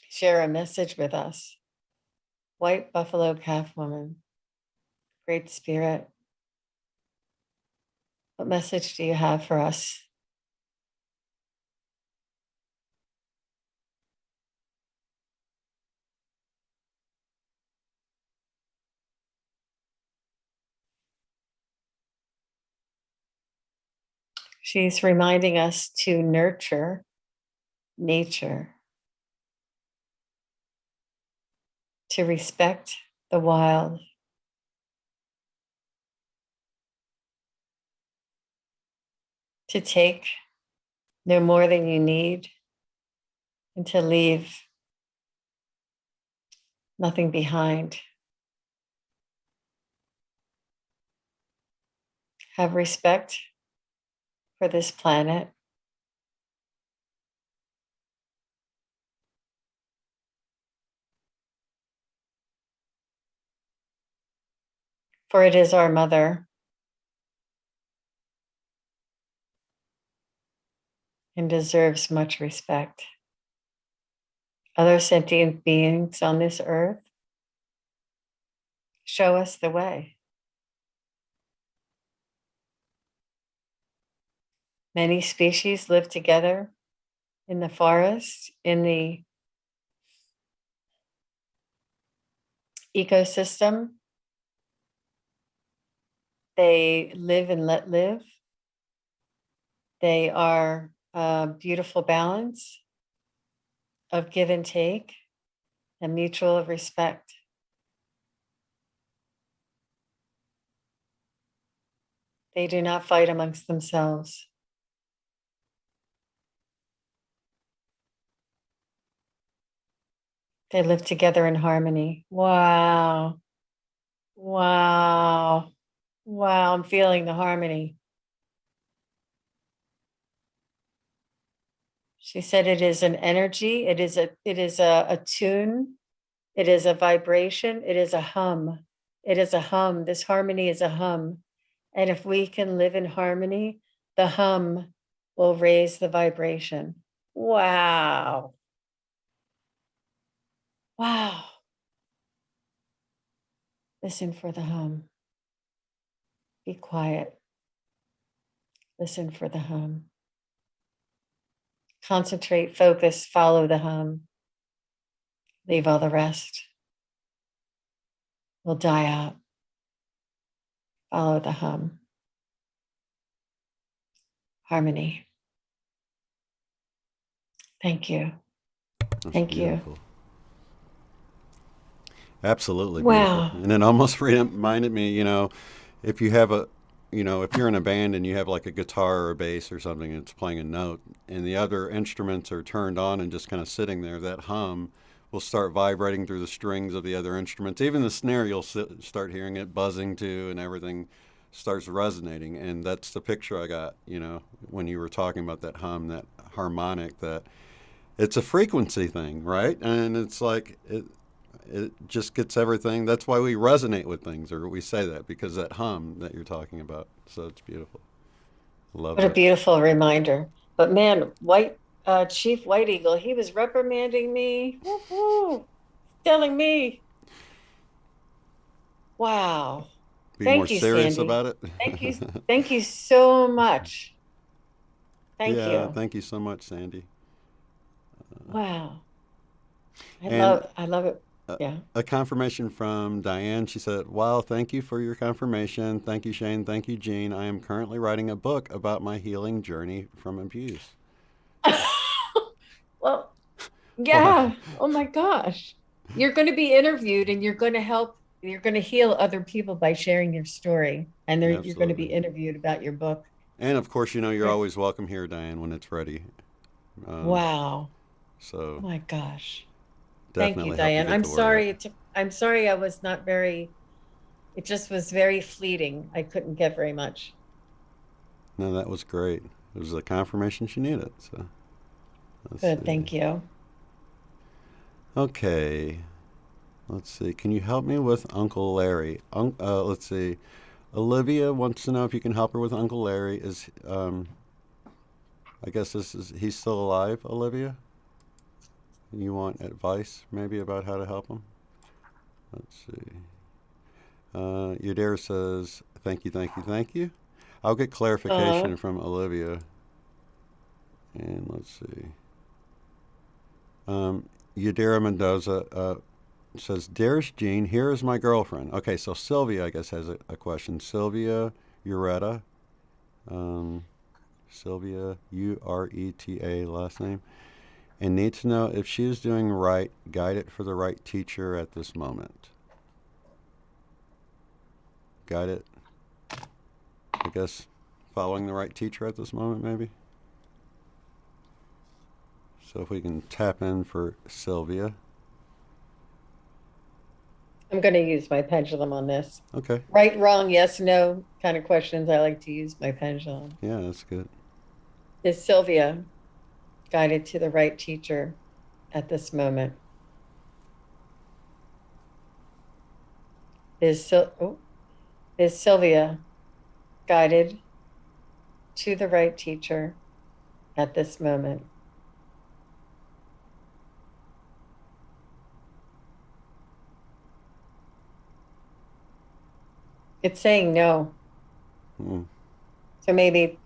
share a message with us. White Buffalo Calf Woman, Great Spirit, what message do you have for us? She's reminding us to nurture nature, to respect the wild, to take no more than you need, and to leave nothing behind. Have respect for this planet. For it is our mother and deserves much respect. Other sentient beings on this earth show us the way. Many species live together in the forest, in the ecosystem. They live and let live. They are a beautiful balance of give and take and mutual respect. They do not fight amongst themselves. They live together in harmony. Wow. Wow. Wow. I'm feeling the harmony. She said it is an energy, it is a tune, it is a vibration, it is a hum. It is a hum. This harmony is a hum. And if we can live in harmony, the hum will raise the vibration. Wow. Wow. Listen for the hum. Be quiet. Listen for the hum. Concentrate, focus, follow the hum. Leave all the rest. Will die out. Follow the hum. Harmony. Thank you. That's Thank beautiful. you. Absolutely beautiful. Wow. And it almost reminded me, if you have if you're in a band and you have like a guitar or a bass or something and it's playing a note and the other instruments are turned on and just kind of sitting there, that hum will start vibrating through the strings of the other instruments. Even the snare, you'll start hearing it buzzing too, and everything starts resonating. And that's the picture I got, when you were talking about that hum, that harmonic, that it's a frequency thing, right? And it's like it just gets everything. That's why we resonate with things, or we say that because that hum that you're talking about. So it's beautiful. Love What a it. beautiful reminder. But man, Chief White Eagle, he was reprimanding me. Woo-hoo, telling me, wow. Be more Thank you, serious Sandy. about it. Thank you. Thank you so much. Thank Yeah, you. thank you so much, Sandy. Wow. And I love it. Yeah. A confirmation from Diane. She said, "Wow, thank you for your confirmation. Thank you, Shane. Thank you, Jean. I am currently writing a book about my healing journey from abuse." Well, Wow. yeah. Oh my gosh. You're going to be interviewed and you're going to heal other people by sharing your story. And you're going to be Absolutely. interviewed about your book. And of course, you're Right. always welcome here, Diane, when it's ready. Um, Wow. Oh so my gosh. Thank you, definitely help you Diane. get the word out. I'm sorry I was not very, it just was very fleeting. I couldn't get very much. No, that was great. It was the confirmation she needed. So let's Good. see. Thank you. Okay. Let's see. Can you help me with Uncle Larry? Let's see. Olivia wants to know if you can help her with Uncle Larry. I guess he's still alive, Olivia? You want advice maybe about how to help him? Let's see. Yadira says, thank you, thank you, thank you. I'll get Uh, clarification from Olivia. And let's see. Yadira Mendoza says, "Dearest Jean, here is my girlfriend." Okay, so Sylvia, I guess, has a question. Sylvia Ureta. Um, Sylvia, Ureta, last name. And needs to know if she is doing right, guide it for the right teacher at this moment. Guide it, I guess, following the right teacher at this moment, maybe? So if we can tap in for Sylvia. I'm going to use my pendulum on this. Okay. Right, wrong, yes, no kind of questions. I like to use my pendulum. Yeah, that's good. Is Sylvia guided to the right teacher at this moment? Is Sylvia guided to the right teacher at this moment? It's saying no. Hmm. So maybe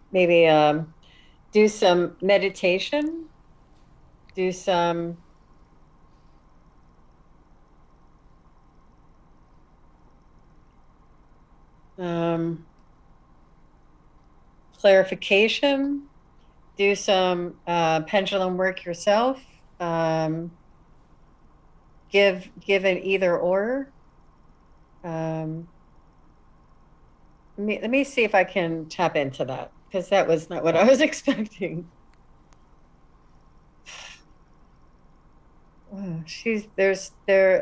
do some meditation, do some um, clarification, do some pendulum work yourself. Um, give an either or. Um, let me see if I can tap into that because that was not what I was expecting. Oh, she's there's there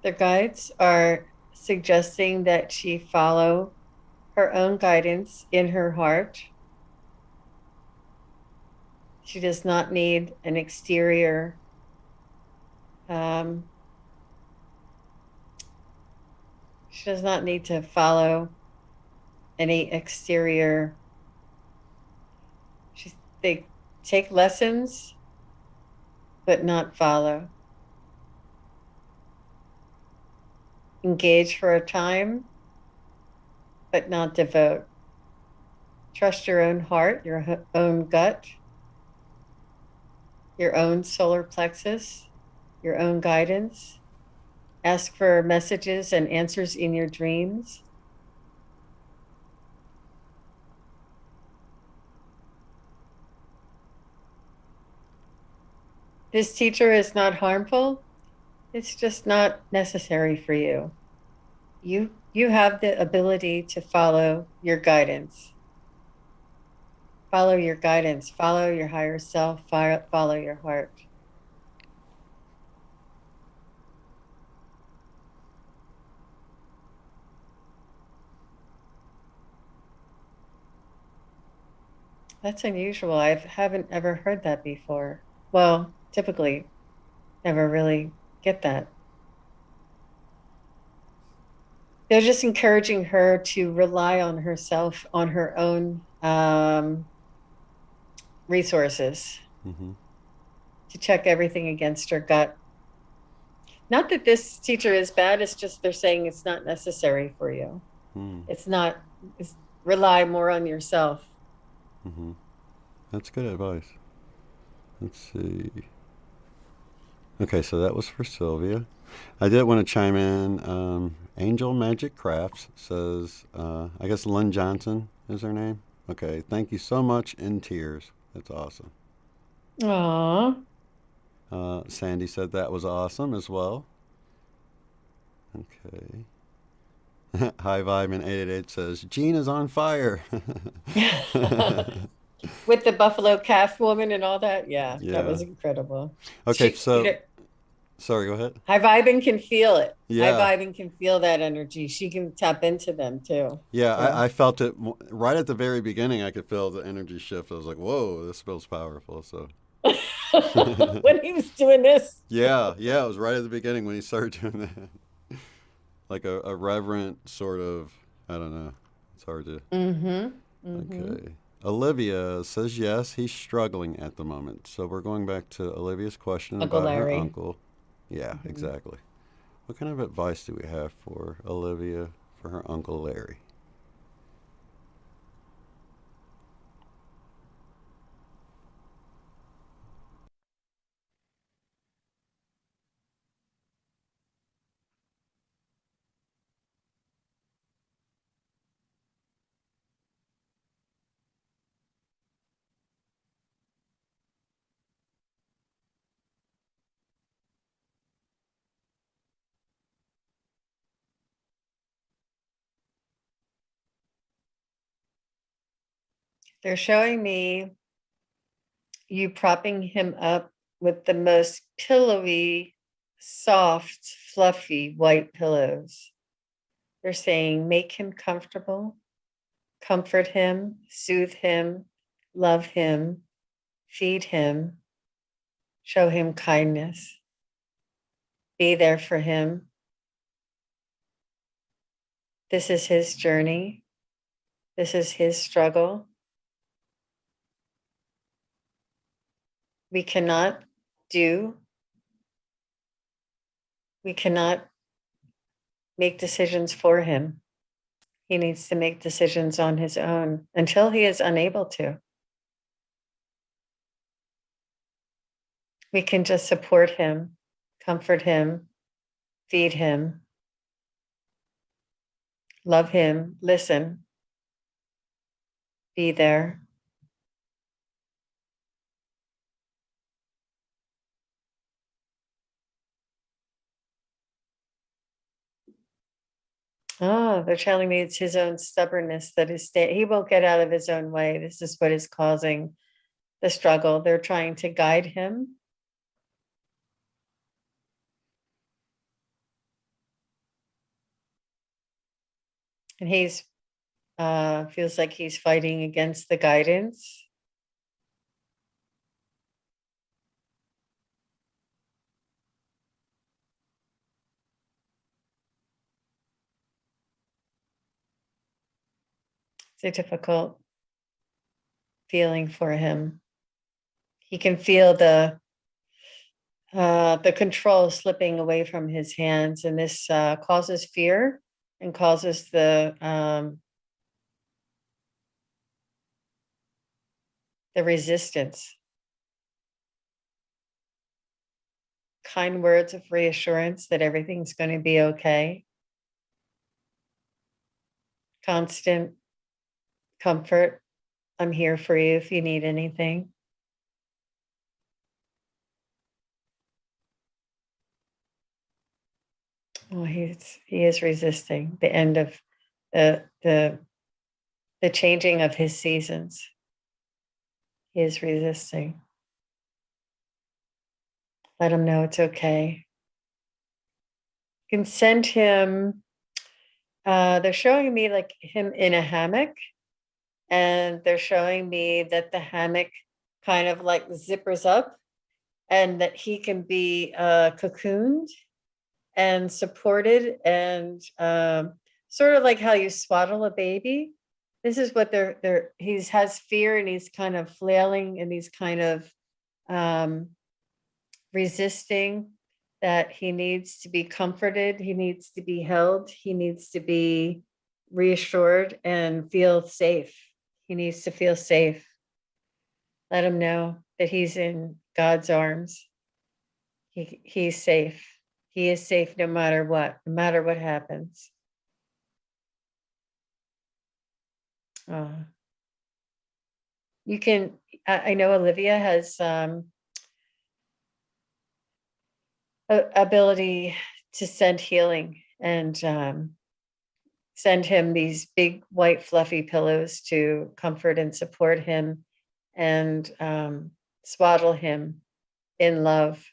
their guides are suggesting that she follow her own guidance in her heart. She does not need an exterior um, she does not need to follow any exterior. They take lessons but not follow. Engage for a time but not devote. Trust your own heart, your own gut, your own solar plexus, your own guidance. Ask for messages and answers in your dreams. This teacher is not harmful. It's just not necessary for you. You have the ability to follow your guidance. Follow your guidance, follow your higher self, follow your heart. That's unusual. I haven't ever heard that before. Well, typically, never really get that. They're just encouraging her to rely on herself, on her own resources, Mm-hmm. to check everything against her gut. Not that this teacher is bad, it's just they're saying it's not necessary for you. Hmm. It's not, it's rely more on yourself. Mm-hmm. That's good advice. Let's see. Okay, so that was for Sylvia. I did want to chime in. Angel Magic Crafts says, I guess Lynn Johnson is her name. Okay, thank you so much in tears. That's awesome. Aw. Sandy said that was awesome as well. Okay. High Vibe in 888 says, Gene is on fire. With the buffalo calf woman and all that. Yeah, that Yeah. was incredible. Okay, She, so, sorry, go ahead. High Vibing can feel it. High Yeah. Vibing can feel that energy. She can tap into them too. Yeah, So I felt it right at the very beginning. I could feel the energy shift. I was like, whoa, this feels powerful. So, when he was doing this. yeah, yeah, it was right at the beginning when he started doing that. Like a reverent sort of, I don't know. It's hard to. Mm-hmm. Mm-hmm. Okay. Olivia says yes, he's struggling at the moment. So we're going back to Olivia's question Uncle about her Larry. uncle. Yeah, Mm-hmm. exactly. What kind of advice do we have for Olivia for her Uncle Larry? They're showing me you propping him up with the most pillowy, soft, fluffy white pillows. They're saying make him comfortable, comfort him, soothe him, love him, feed him, show him kindness, be there for him. This is his journey. This is his struggle. We cannot do, we cannot make decisions for him. He needs to make decisions on his own until he is unable to. We can just support him, comfort him, feed him, love him, listen, be there. Oh, they're telling me it's his own stubbornness that is he won't get out of his own way. This is what is causing the struggle. They're trying to guide him. And he's feels like he's fighting against the guidance. It's a difficult feeling for him. He can feel the control slipping away from his hands, and this causes fear and causes the resistance. Kind words of reassurance that everything's going to be okay. Constant comfort. I'm here for you if you need anything. Oh, he is resisting the end of the the the changing of his seasons. He is resisting. Let him know it's okay. You can send him. They're showing me like him in a hammock, and they're showing me that the hammock kind of like zippers up, and that he can be cocooned and supported, and sort of like how you swaddle a baby. This is what they're he's has fear, and he's kind of flailing, and he's kind of um resisting that he needs to be comforted, he needs to be held, he needs to be reassured and feel safe. He needs to feel safe. Let him know that he's in God's arms. He's safe. He is safe no matter what happens. You can, I know Olivia has ability to send healing and send him these big white fluffy pillows to comfort and support him and swaddle him in love.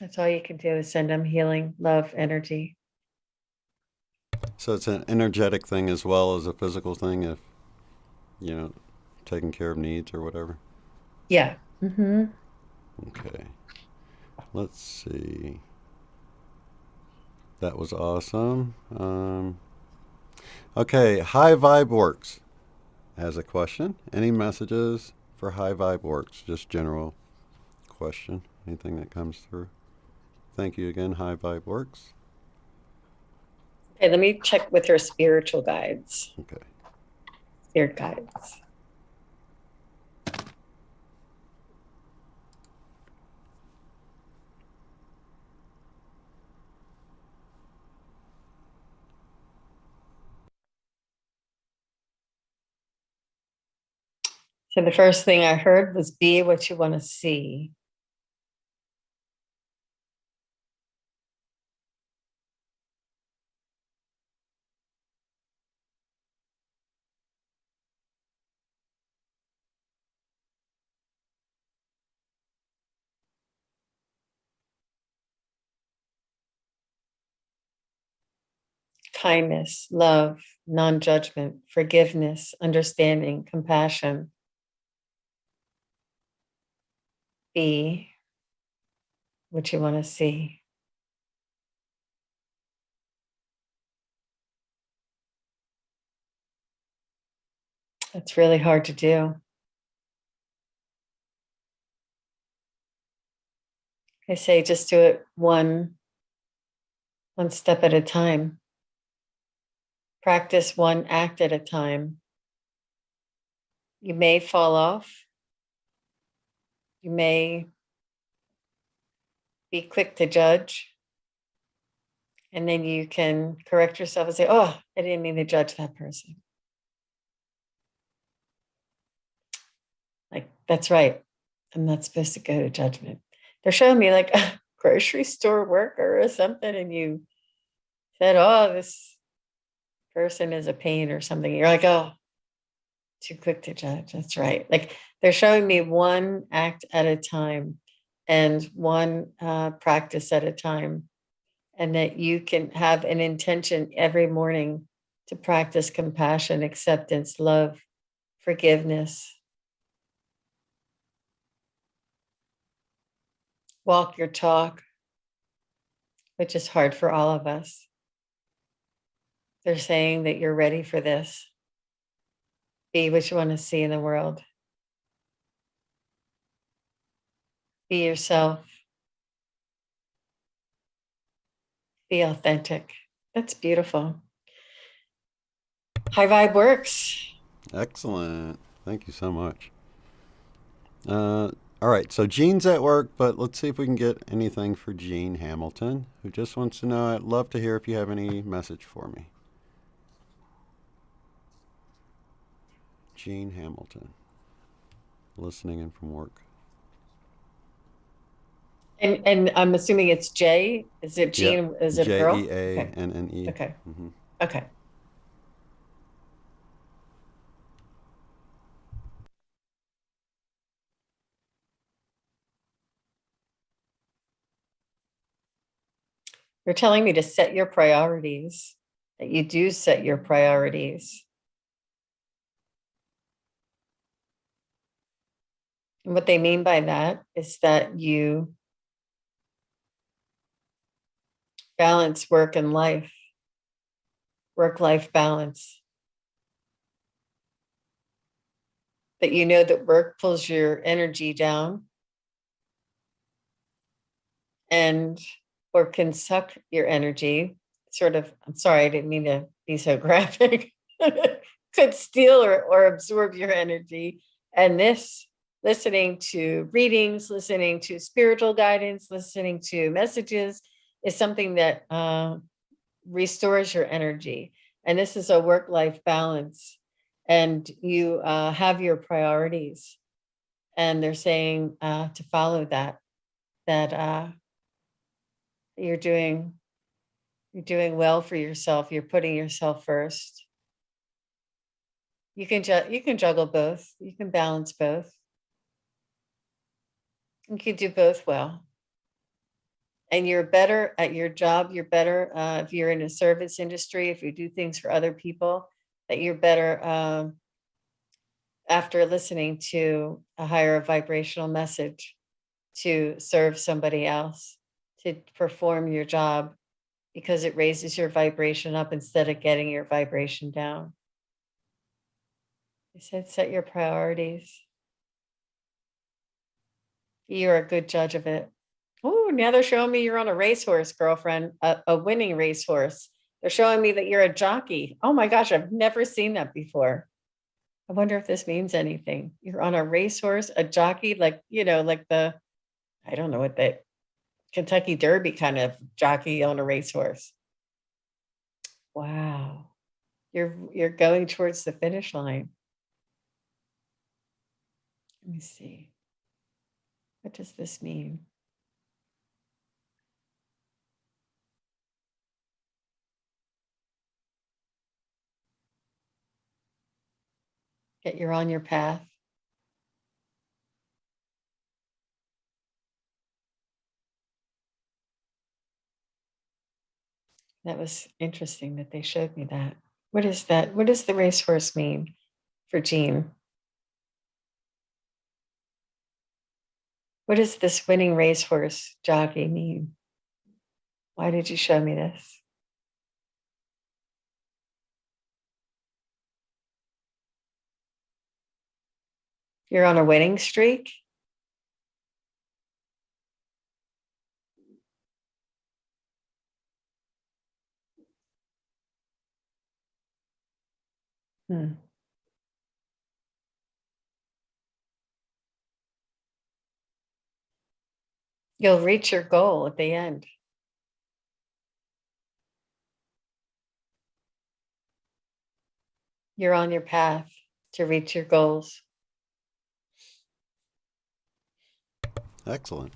That's all you can do is send him healing, love, energy. So it's an energetic thing as well as a physical thing, if, taking care of needs or whatever. Yeah. Mm-hmm. Okay. Let's see. That was awesome. Okay, High Vibe Works has a question. Any messages for High Vibe Works? Just general question. Anything that comes through? Thank you again, High Vibe Works. Okay, let me check with her spiritual guides. Okay. Spirit guides. So the first thing I heard was be what you want to see. Kindness, love, non-judgment, forgiveness, understanding, compassion. Be what you want to see. It's really hard to do. I say just do it one step at a time. Practice one act at a time. You may fall off. You may be quick to judge. And then you can correct yourself and say, oh, I didn't mean to judge that person. Like, that's right. I'm not supposed to go to judgment. They're showing me like a grocery store worker or something, and you said, oh, this person is a pain or something. You're like, oh, too quick to judge. That's right. Like, they're showing me one act at a time and one practice at a time, and that you can have an intention every morning to practice compassion, acceptance, love, forgiveness. Walk your talk, which is hard for all of us. They're saying that you're ready for this. Be what you want to see in the world. Be yourself. Be authentic. That's beautiful. High vibe works. Excellent. Thank you so much. All right, so Jean's at work, but let's see if we can get anything for Jean Hamilton, who just wants to know, I'd love to hear if you have any message for me. Jean Hamilton, listening in from work. And I'm assuming it's J. Is it Jean? Yeah. Is it a girl? Jeanne. Okay. Mm-hmm. Okay. You're telling me to set your priorities, that you do set your priorities. And what they mean by that is that you balance work and life, work-life balance. That you know that work pulls your energy down and or can suck your energy, sort of. I'm sorry, I didn't mean to be so graphic. Could steal or absorb your energy. And this, listening to readings, listening to spiritual guidance, listening to messages, is something that restores your energy. And this is a work-life balance. And you have your priorities. And they're saying to follow that, that you're doing well for yourself. You're putting yourself first. You can juggle both. You can balance both. You can do both well. And you're better at your job. You're better if you're in a service industry, if you do things for other people, that you're better after listening to a higher vibrational message to serve somebody else, to perform your job, because it raises your vibration up instead of getting your vibration down. I said, set your priorities. You're a good judge of it. Oh, now they're showing me you're on a racehorse, girlfriend, a winning racehorse. They're showing me that you're a jockey. Oh my gosh, I've never seen that before. I wonder if this means anything. You're on a racehorse, a jockey, like, like I don't know what that Kentucky Derby kind of jockey on a racehorse. Wow. You're going towards the finish line. Let me see. What does this mean? That you're on your path. That was interesting that they showed me that. What is that? What does the racehorse mean for Jean? What does this winning racehorse jockey mean? Why did you show me this? You're on a winning streak? Hmm. You'll reach your goal at the end. You're on your path to reach your goals. Excellent.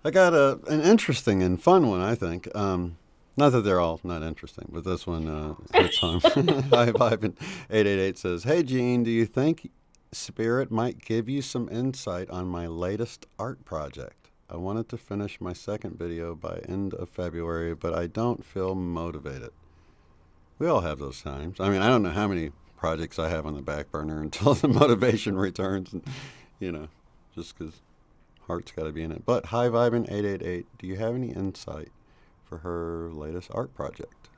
I got an interesting and fun one, I think. Not that they're all not interesting, but this one hits home. Hi, Vibin 888 says, "Hey, Gene, do you think Spirit might give you some insight on my latest art project? I wanted to finish my second video by end of February, but I don't feel motivated." We all have those times. I mean, I don't know how many projects I have on the back burner until the motivation returns, and, just because heart's got to be in it. But High Vibin 888, do you have any insight for her latest art project?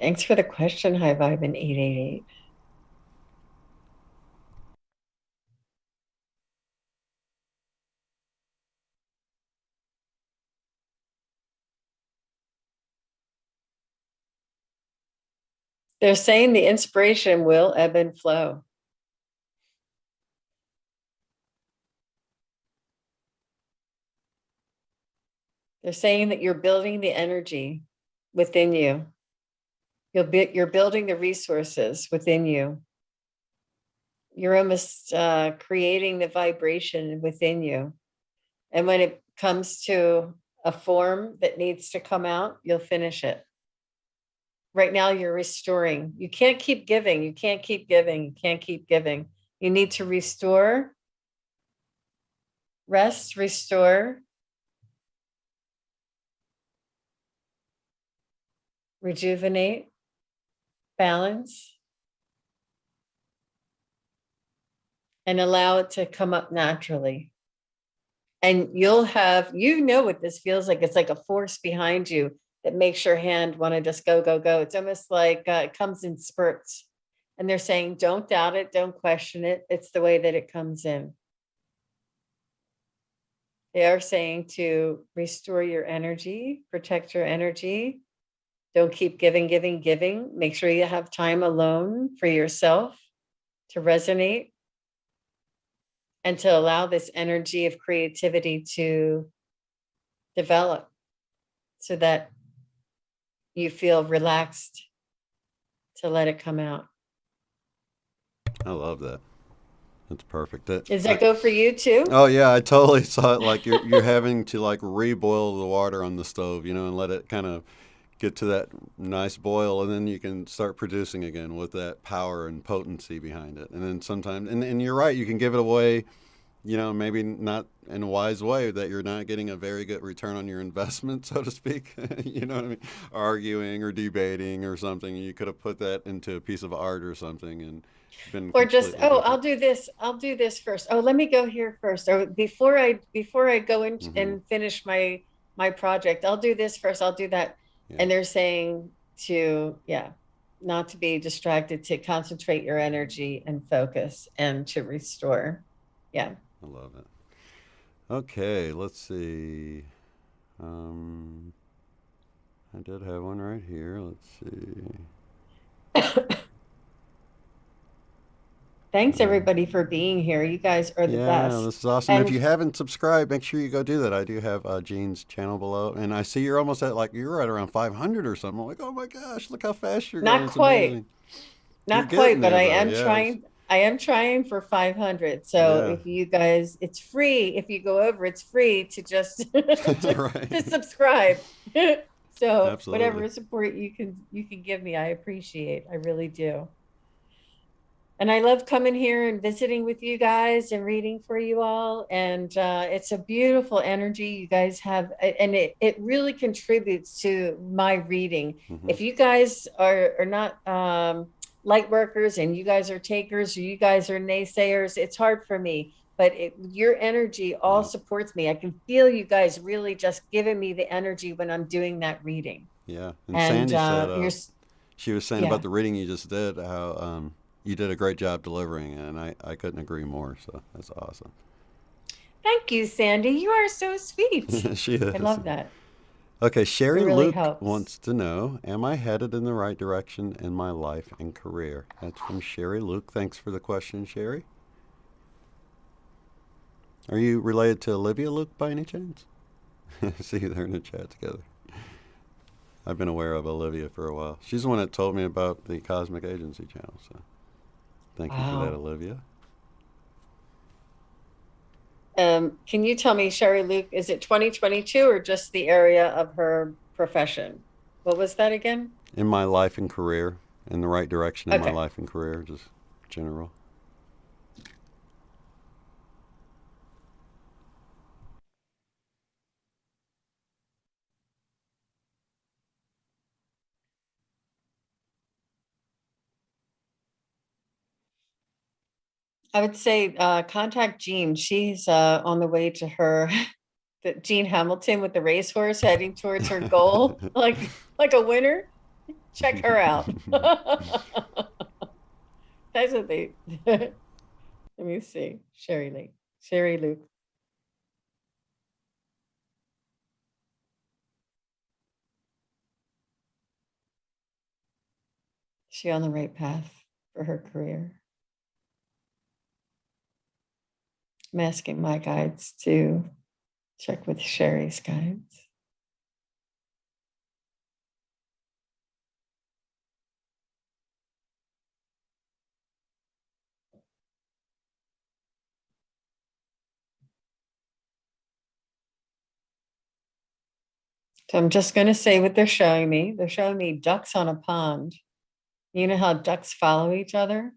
Thanks for the question, High Vibin 888. They're saying the inspiration will ebb and flow. They're saying that you're building the energy within you. You're building the resources within you. You're almost creating the vibration within you. And when it comes to a form that needs to come out, you'll finish it. Right now, you're restoring. You can't keep giving. You can't keep giving. You can't keep giving. You need to restore, rest, restore, rejuvenate, balance, and allow it to come up naturally. And you'll have, what this feels like. It's like a force behind you that makes your hand want to just go, go, go. It's almost like it comes in spurts. And they're saying, don't doubt it, don't question it. It's the way that it comes in. They are saying to restore your energy, protect your energy. Don't keep giving, giving, giving. Make sure you have time alone for yourself to resonate and to allow this energy of creativity to develop so that you feel relaxed to let it come out. I love that. That's perfect. Does that go for you too? Oh yeah, I totally saw it. Like you're having to like reboil the water on the stove, and let it kind of get to that nice boil, and then you can start producing again with that power and potency behind it. And then sometimes, and you're right, you can give it away, maybe not in a wise way, that you're not getting a very good return on your investment, so to speak. You know what I mean? Arguing or debating or something. You could have put that into a piece of art or something and been or just, completely different. I'll do this first. Oh, let me go here first. Or before I go in and finish my project, I'll do this first. I'll do that. Yeah. And they're saying to, not to be distracted, to concentrate your energy and focus and to restore. Yeah. I love it. Okay, let's see. I did have one right here. Let's see. Thanks everybody for being here. You guys are the best. Yeah, this is awesome. And if you haven't subscribed, make sure you go do that. I do have Jean's channel below, and I see you're almost at you're at around 500 or something. I'm like, oh my gosh, look how fast you're going. Not quite, but I am trying. I am trying for 500. So if you guys, it's free. If you go over, it's free to just to subscribe. So absolutely. Whatever support you can give me, I appreciate. I really do. And I love coming here and visiting with you guys and reading for you all. And it's a beautiful energy you guys have. And it really contributes to my reading. Mm-hmm. If you guys are not light workers and you guys are takers or you guys are naysayers, it's hard for me. But your energy all supports me. I can feel you guys really just giving me the energy when I'm doing that reading. Yeah. And Sandy said, she was saying about the reading you just did, how you did a great job delivering, and I couldn't agree more. So that's awesome. Thank you, Sandy. You are so sweet. She is. I love that. Okay, Sherry really Luke wants to know, am I headed in the right direction in my life and career? That's from Sherry Luke. Thanks for the question, Sherry. Are you related to Olivia Luke by any chance? See you there in the chat together. I've been aware of Olivia for a while. She's the one that told me about the Cosmic Agency channel, so thank you for that, Olivia. Can you tell me, Sherry Luke, is it 2022 or just the area of her profession? What was that again? In my life and career, in the right direction in my life and career, just general. I would say contact Jean. She's on the way to her, Jean Hamilton with the racehorse heading towards her goal, like a winner. Check her out. That's what they. Let me see. Sherry Luke. Is she on the right path for her career? I'm asking my guides to check with Sherry's guides. So I'm just going to say what they're showing me. They're showing me ducks on a pond. You know how ducks follow each other?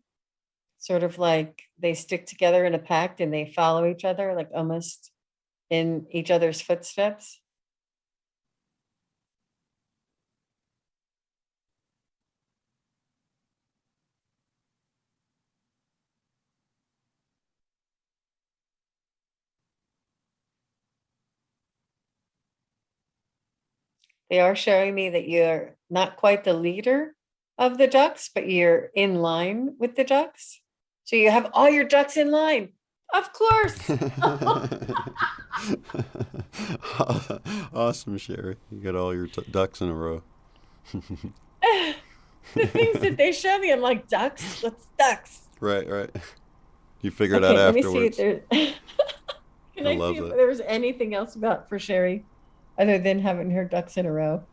Sort of like they stick together in a pack and they follow each other, like almost in each other's footsteps. They are showing me that you're not quite the leader of the ducks, but you're in line with the ducks. So you have all your ducks in line. Of course. Awesome, Sherry. You got all your ducks in a row. The things that they show me, I'm like, ducks? What's ducks? Right, right. You figure it out Okay, let me see if afterwards. there. Can I I see love if that. there was anything else about for Sherry other than having her ducks in a row?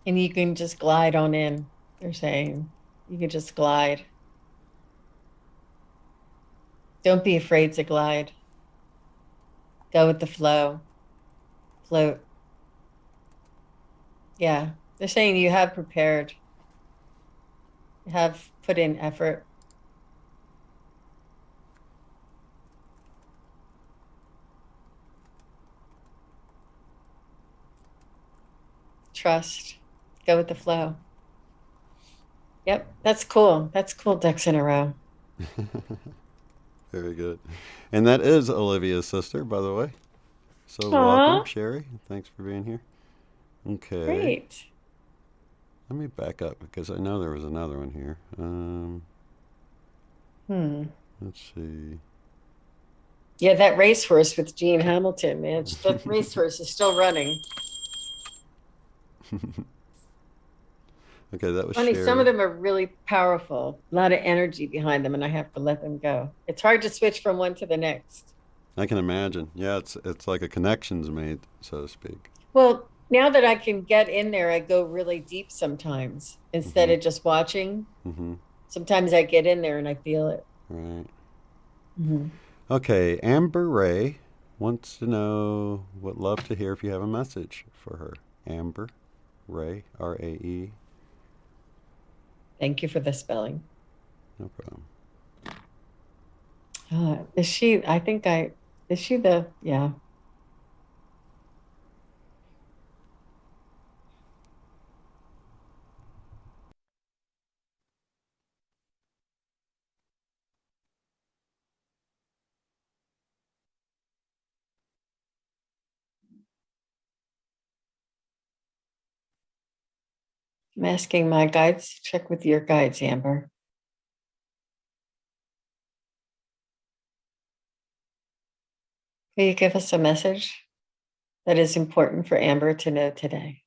And you can just glide on in. They're saying you can just glide. Don't be afraid to glide. Go with the flow. Float. Yeah. They're saying you have prepared, you have put in effort. Trust. Go with the flow. Yep. That's cool. That's cool. Ducks in a row. Very good. And that is Olivia's sister, by the way. So welcome, Aw, Sherry. Thanks for being here. Okay. great. Let me back up because I know there was another one here. Hmm. Let's see. Yeah, that racehorse with Gene Hamilton, man. That racehorse is still running. Okay, that was Funny, some of Sherry. them are really powerful, a lot of energy behind them, and I have to let them go. It's hard to switch from one to the next. I can imagine. Yeah, it's like a connection's made, so to speak. Well, now that I can get in there, I go really deep sometimes instead Mm-hmm. of just watching. Mm-hmm. Sometimes I get in there and I feel it. Right. Mhm. Okay, Amber Ray wants to know would love to hear if you have a message for her. Amber Ray, R-A-E. Thank you for the spelling. No problem. Is she, I think I, is she the, yeah. I'm asking my guides, check with your guides, Amber. Will you give us a message that is important for Amber to know today?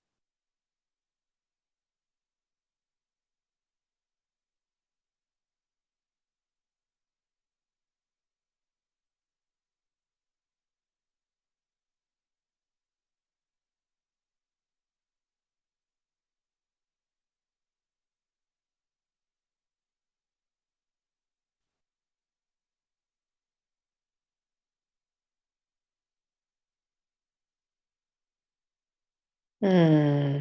Hmm.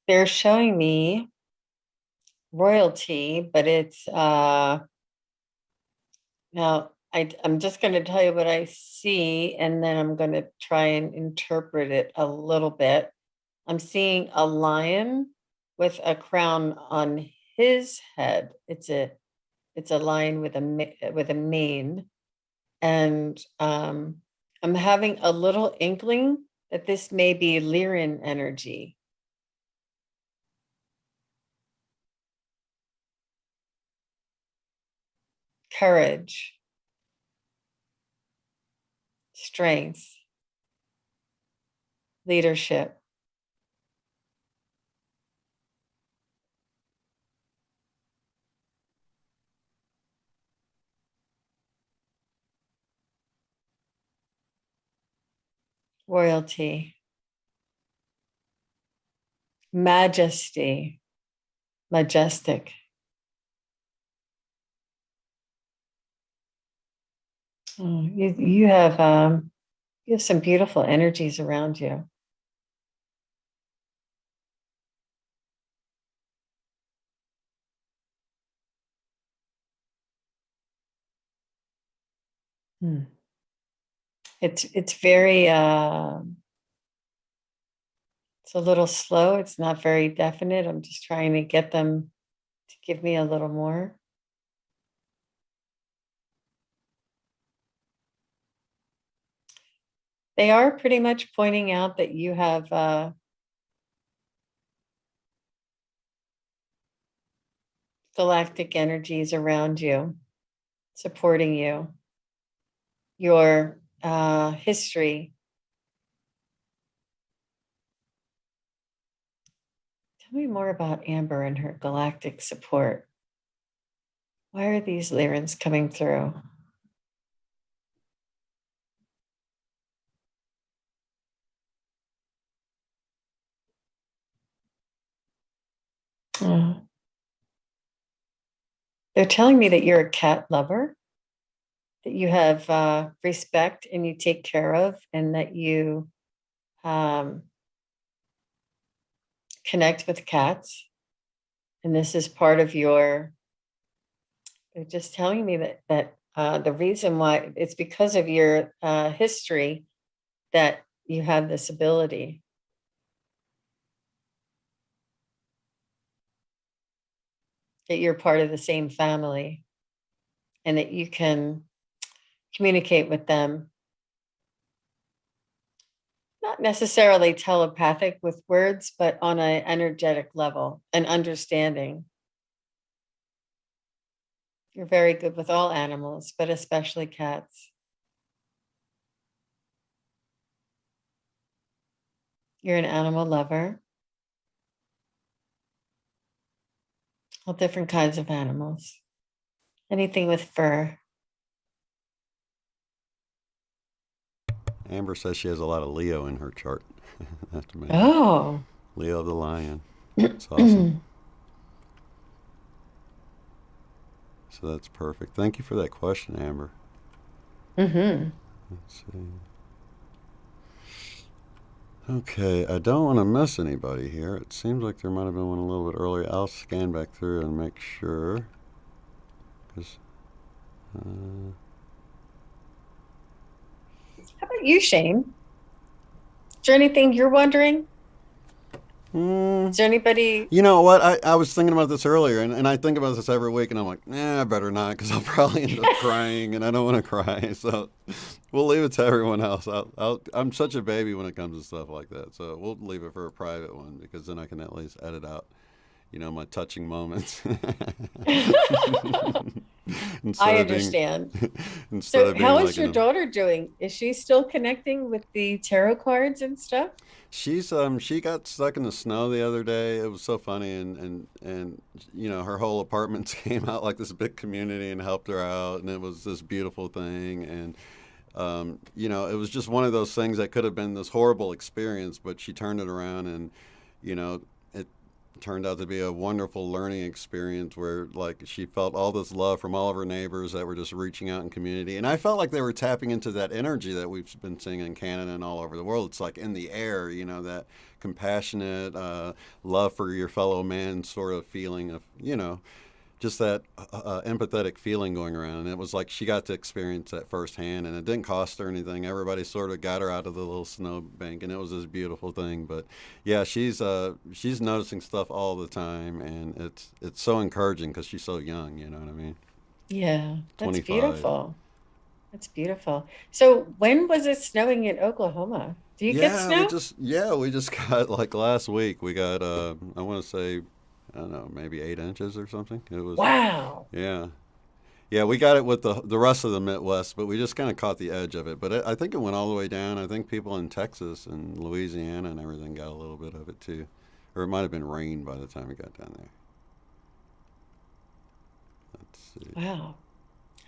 They're showing me royalty, but it's now I'm just going to tell you what I see, and then I'm going to try and interpret it a little bit. I'm seeing a lion with a crown on his head. It's a lion with with a mane, and I'm having a little inkling that this may be Lyran energy, courage, strength, leadership, royalty, majesty, majestic. Oh, you have some beautiful energies around you. Hmm. It's very it's a little slow. It's not very definite. I'm just trying to get them to give me a little more. They are pretty much pointing out that you have galactic energies around you, supporting you, your history. Tell me more about Amber and her galactic support. Why are these Lyrans coming through? Oh. They're telling me that you're a cat lover, that you have respect and you take care of, and that you connect with cats. And this is part of your, they're just telling me that the reason why it's because of your history that you have this ability. That you're part of the same family and that you can communicate with them, not necessarily telepathic with words, but on an energetic level and understanding. You're very good with all animals, but especially cats. You're an animal lover. All different kinds of animals. Anything with fur. Amber says she has a lot of Leo in her chart. That's amazing. Oh. Leo the lion. It's awesome. So that's perfect. Thank you for that question, Amber. Mm-hmm. Let's see. Okay, I don't want to miss anybody here. It seems like there might have been one a little bit earlier. I'll scan back through and make sure. 'Cause, How about you, Shane? Is there anything you're wondering? Is there anybody? You know what? I was thinking about this earlier, and I think about this every week, and I'm like, I better not, because I'll probably end up crying, and I don't want to cry. So we'll leave it to everyone else. I'm such a baby when it comes to stuff like that. So we'll leave it for a private one, because then I can at least edit out, my touching moments. I understand. Instead of being how like is your daughter doing? Is she still connecting with the tarot cards and stuff? She got stuck in the snow the other day. It was so funny, and her whole apartment came out like this big community and helped her out, and it was this beautiful thing. And it was just one of those things that could have been this horrible experience, but she turned it around, and it turned out to be a wonderful learning experience where, like, she felt all this love from all of her neighbors that were just reaching out in community. And I felt like they were tapping into that energy that we've been seeing in Canada and all over the world. It's like in the air, that compassionate love for your fellow man sort of feeling of, just that empathetic feeling going around. And it was like she got to experience that firsthand, and it didn't cost her anything. Everybody sort of got her out of the little snow bank, and it was this beautiful thing. But yeah, she's noticing stuff all the time, and it's so encouraging because she's so young. You know what I mean? Yeah, that's 25. beautiful. That's beautiful. So when was it snowing in Oklahoma? Do you get Yeah, we snow? just got, like, last week. We got I want to say, I don't know, maybe 8 inches or something. It was, Wow. yeah. Yeah, we got it with the rest of the Midwest, but we just kind of caught the edge of it. But I think it went all the way down. I think people in Texas and Louisiana and everything got a little bit of it too. Or it might have been rain by the time we got down there. Let's see. Wow.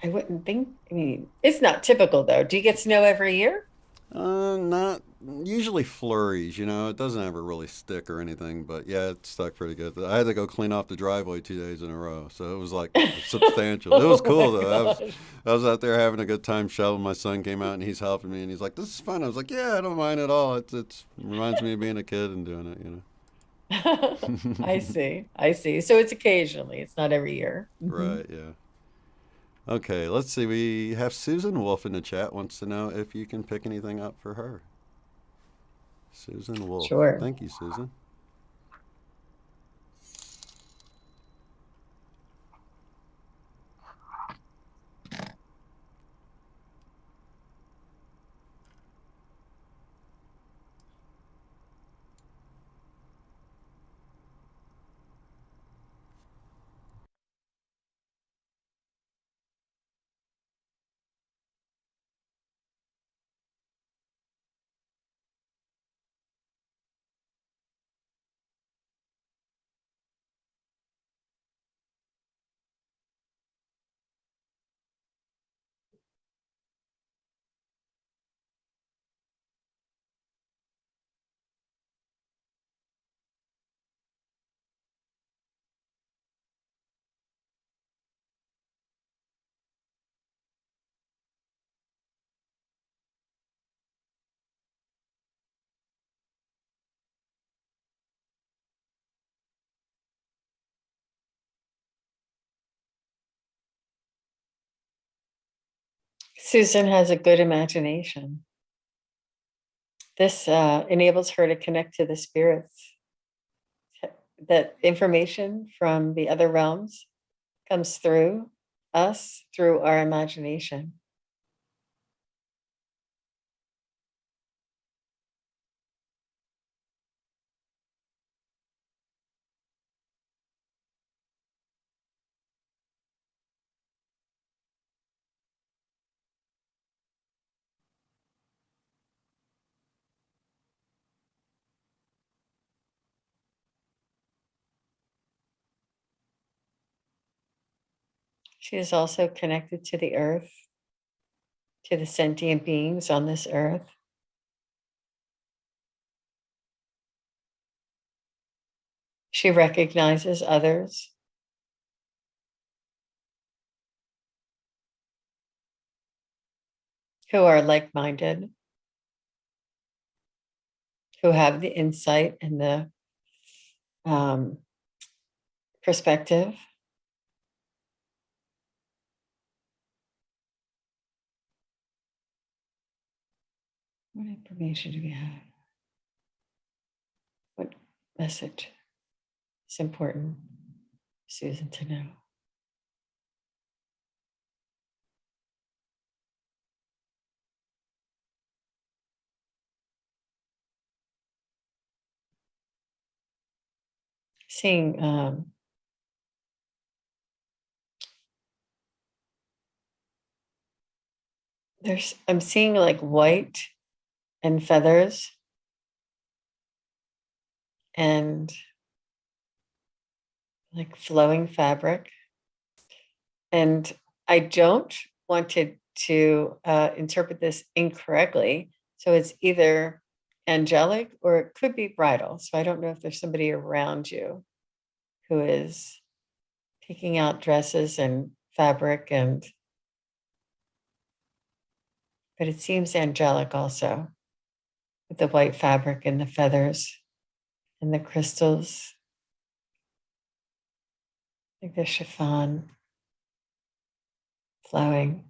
I wouldn't think, I mean, it's not typical though. Do you get snow every year? Not usually flurries, It doesn't ever really stick or anything, but yeah, it stuck pretty good. I had to go clean off the driveway 2 days in a row, so it was like substantial. It was Oh cool my though. gosh. I was out there having a good time shoveling. My son came out and he's helping me, and he's like, "This is fun." I was like, "Yeah, I don't mind at all. It reminds me of being a kid and doing I it." see. I see. So it's occasionally, it's not every year. Right? Yeah. Okay, let's see. We have Susan Wolf in the chat. Wants to know if you can pick anything up for her. Susan Wolf. Sure. Thank you, Susan. Susan has a good imagination. This enables her to connect to the spirits. That information from the other realms comes through us through our imagination. She is also connected to the earth, to the sentient beings on this earth. She recognizes others. Who are like minded, who have the insight and the perspective. What information do we have? What message is important for Susan to know? Seeing I'm seeing like white and feathers and like flowing fabric. And I don't want to interpret this incorrectly. So it's either angelic or it could be bridal. So I don't know if there's somebody around you who is picking out dresses and fabric but it seems angelic also with the white fabric and the feathers and the crystals, like the chiffon flowing.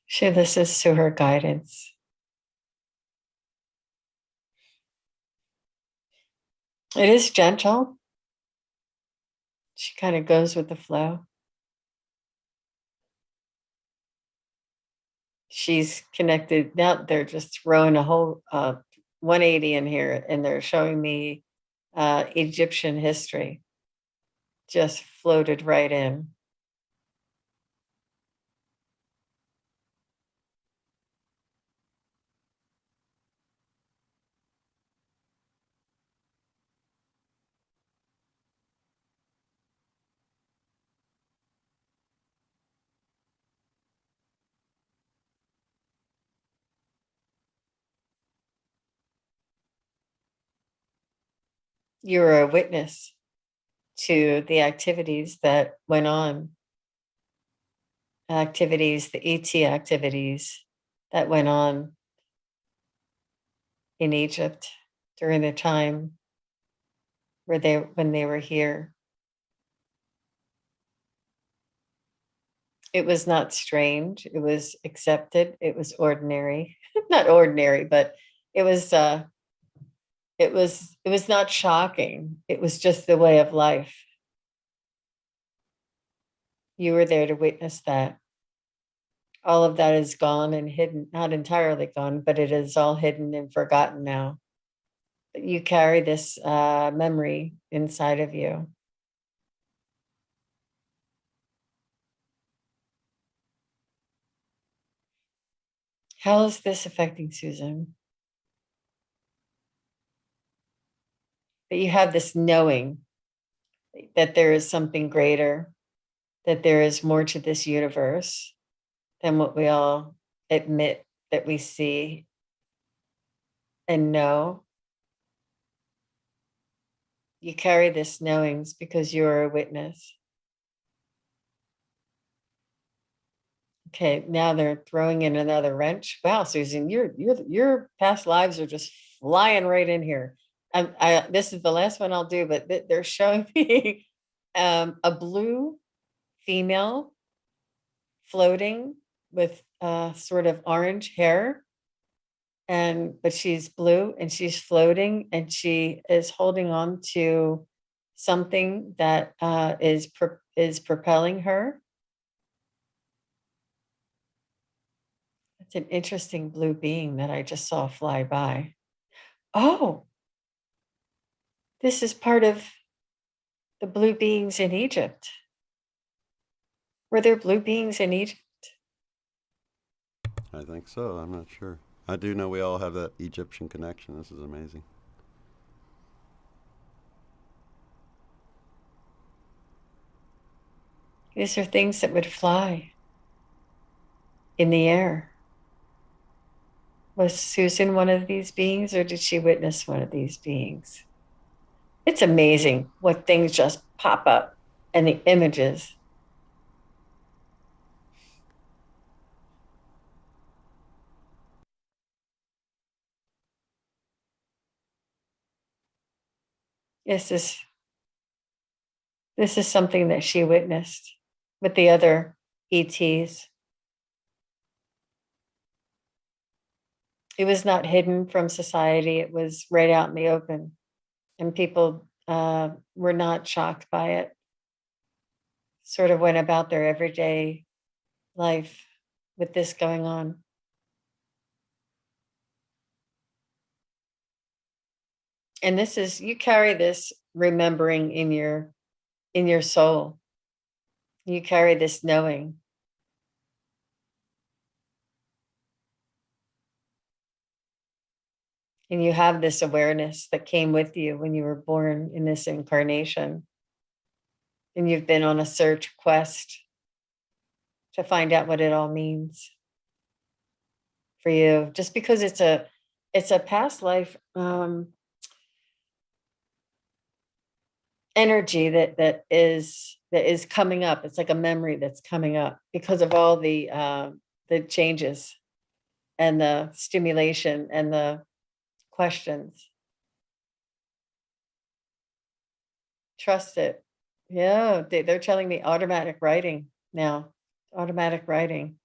She listens to her guidance. It is gentle. She kind of goes with the flow. She's connected. Now they're just throwing a whole 180 in here and they're showing me Egyptian history. Just floated right in. You're a witness to the activities that went on, the ET activities that went on in Egypt during the time when they were here. It was not strange. It was accepted. It was ordinary. Not ordinary, but it was it was not shocking. It was just the way of life. You were there to witness that. All of that is gone and hidden, not entirely gone, but it is all hidden and forgotten now. But you carry this memory inside of you. How is this affecting Susan? That you have this knowing that there is something greater, that there is more to this universe than what we all admit that we see and know. You carry this knowings because you are a witness. Okay, now they're throwing in another wrench. Wow, Susan, your past lives are just flying right in here. This is the last one I'll do, but they're showing me a blue female floating with sort of orange hair, but she's blue and she's floating and she is holding on to something that is propelling her. It's an interesting blue being that I just saw fly by. Oh, this is part of the blue beings in Egypt. Were there blue beings in Egypt? I think so. I'm not sure. I do know we all have that Egyptian connection. This is amazing. These are things that would fly in the air. Was Susan one of these beings, or did she witness one of these beings? It's amazing what things just pop up and the images. This is something that she witnessed with the other ETs. It was not hidden from society. It was right out in the open, and people were not shocked by it. Sort of went about their everyday life with this going on. And this is, you carry this remembering in your soul. You carry this knowing. And you have this awareness that came with you when you were born in this incarnation. And you've been on a search quest to find out what it all means for you. Just because it's a past life energy that is coming up. It's like a memory that's coming up because of all the changes and the stimulation and the questions. Trust it. Yeah, they're telling me automatic writing now. Automatic writing